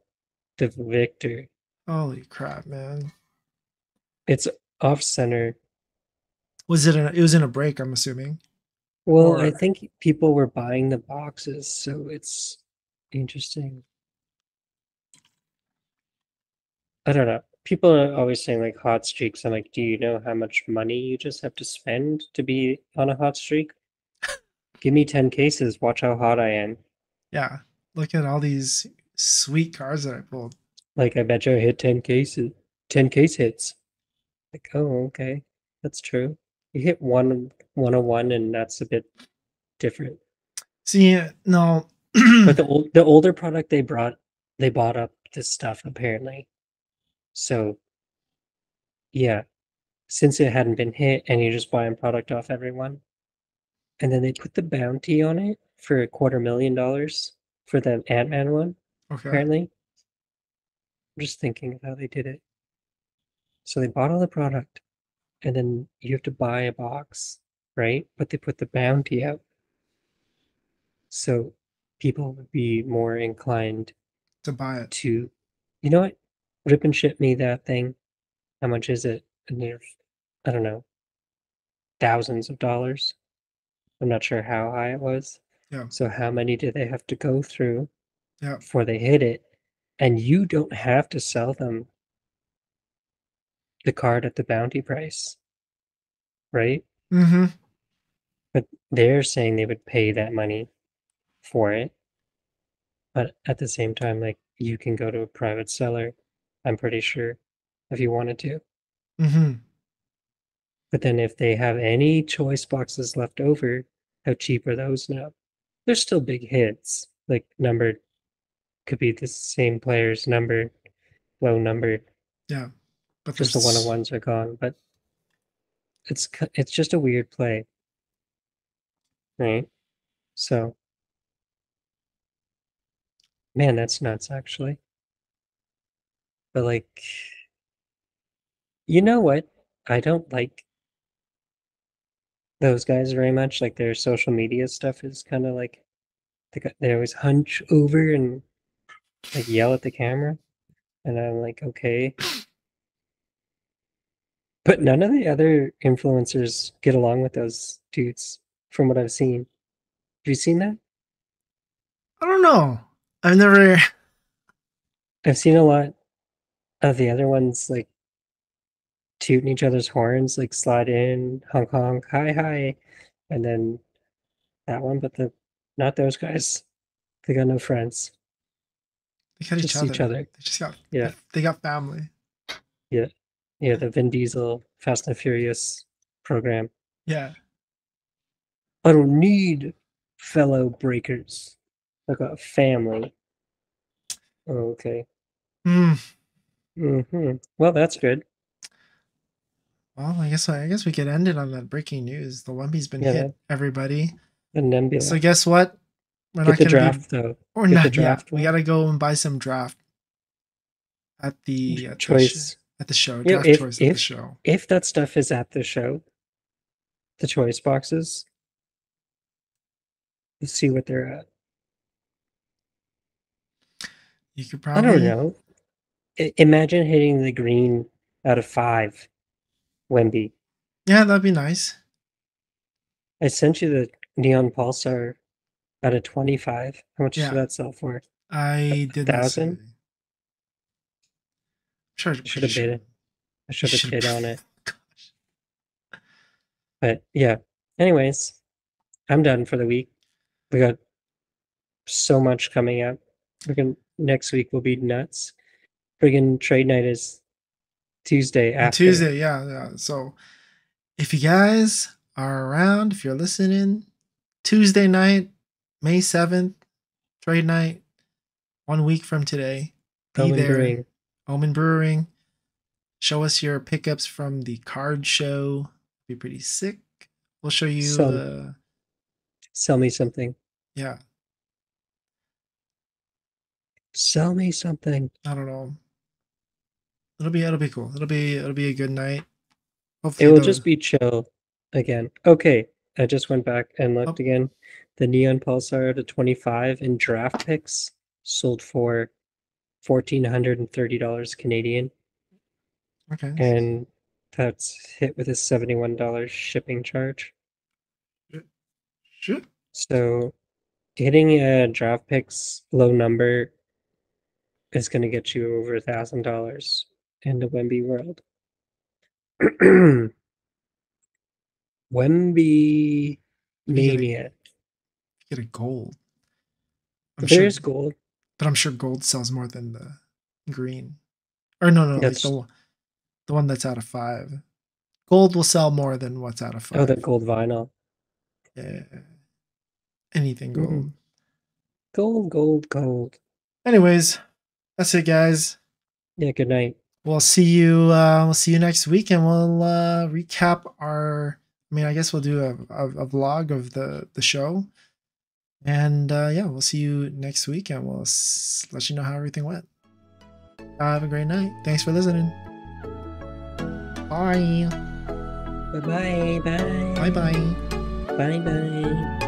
Victor. Holy crap, man. It's off center. It was in a break, I'm assuming. Well, I Or think people were buying the boxes, so it's interesting. I don't know. People are always saying like hot streaks. I'm like, do you know how much money you just have to spend to be on a hot streak? Give me 10 cases. Watch how hot I am. yeah. Look at all these sweet cards that I pulled. Like, I bet you I hit 10 cases, 10 case hits. Like, oh, okay. That's true. You hit 101 and that's a bit different. See, no. But the older product they bought up this stuff apparently. So yeah, since it hadn't been hit and you're just buying product off everyone, and then they put the bounty on it for $250,000 for the Ant-Man one, Okay. apparently. I'm just thinking of how they did it. So they bought all the product, and then you have to buy a box, right? But they put the bounty out. So people would be more inclined To buy it. to, you know what? Rip and ship me that thing. How much is it? And there's, I don't know, thousands of dollars. I'm not sure how high it was. Yeah. So how many do they have to go through Yeah. before they hit it? And you don't have to sell them the card at the bounty price, right? Mm-hmm. But they're saying they would pay that money for it. But at the same time, like you can go to a private seller, I'm pretty sure, if you wanted to. Mm-hmm. But then if they have any choice boxes left over, how cheap are those now? They're still big hits. Like numbered could be the same player's number, low number. Yeah, but Just the one on there's ones are gone. But it's just a weird play, right? So man, that's nuts actually. But like, you know what? I don't like those guys very much. Like their social media stuff is kind of like they always hunch over and like yell at the camera, and I'm like, okay. But none of the other influencers get along with those dudes, from what I've seen. Have you seen that? I don't know. I've never. I've seen a lot of the other ones like tooting each other's horns, like slide in, honk honk, hi hi, and then that one, but the not those guys. They got no friends, They got each just each other. other. They just got. Yeah, They got family. yeah, yeah. The Vin Diesel Fast and Furious program. Yeah. I don't need fellow breakers. I got a family. Oh, okay. Hmm. Well, that's good. Well, I guess we could end it on that breaking news. The Wemby's been Yeah, hit, that everybody. the So Nebula. guess what? We're Get not the gonna be. draft though. Or Get the not. Yeah, draft we one. gotta go and buy some draft at the Choice. at the show. You know, Draft choice at the show. if that stuff is at the show, the choice boxes, you see what they're at. You could I don't probably. know. Imagine hitting the green out of 5, Wemby. Yeah, that'd be nice. I sent you the neon pulsar out of 25. How much did Yeah, that sell for? A I did not say. thousand? Sure, Should you have should. bid. I You should have should. bid on it. But yeah. Anyways, I'm done for the week. We got so much coming up. Next week will be nuts. Friggin' trade night is Tuesday On after. Tuesday, yeah. So if you guys are around, if you're listening, Tuesday night, May 7th, trade night, 1 week from today, be Omen there. Brewing. Omen Brewing. Show us your pickups from the card show. Be pretty sick. We'll show you. Sell me something. Yeah, Sell me something. I don't know. It'll be cool. It'll be a good night. It Hopefully will the just be chill again. Okay, I just went back and oh, looked again. The Neon Pulsar to 25 in draft picks sold for $1,430 Canadian, okay. and that's hit with a $71 shipping charge. Shit. So hitting a draft picks low number is going to get you over $1,000 in the Wemby world. Wemby If you Mania. get a gold, I'm sure, There's gold. but I'm sure gold sells more than the green. Or no, like That's the one that's out of 5. Gold will sell more than what's out of the 5. gold vinyl. Yeah, anything Mm. gold. Gold. Anyways, that's it, guys. Yeah, good night. We'll see you. We'll see you next week, and we'll recap our. I mean, I guess we'll do a vlog of the show, and yeah, we'll see you next week, and we'll let you know how everything went. Have a great night. Thanks for listening. Bye. Bye. Bye bye. Bye.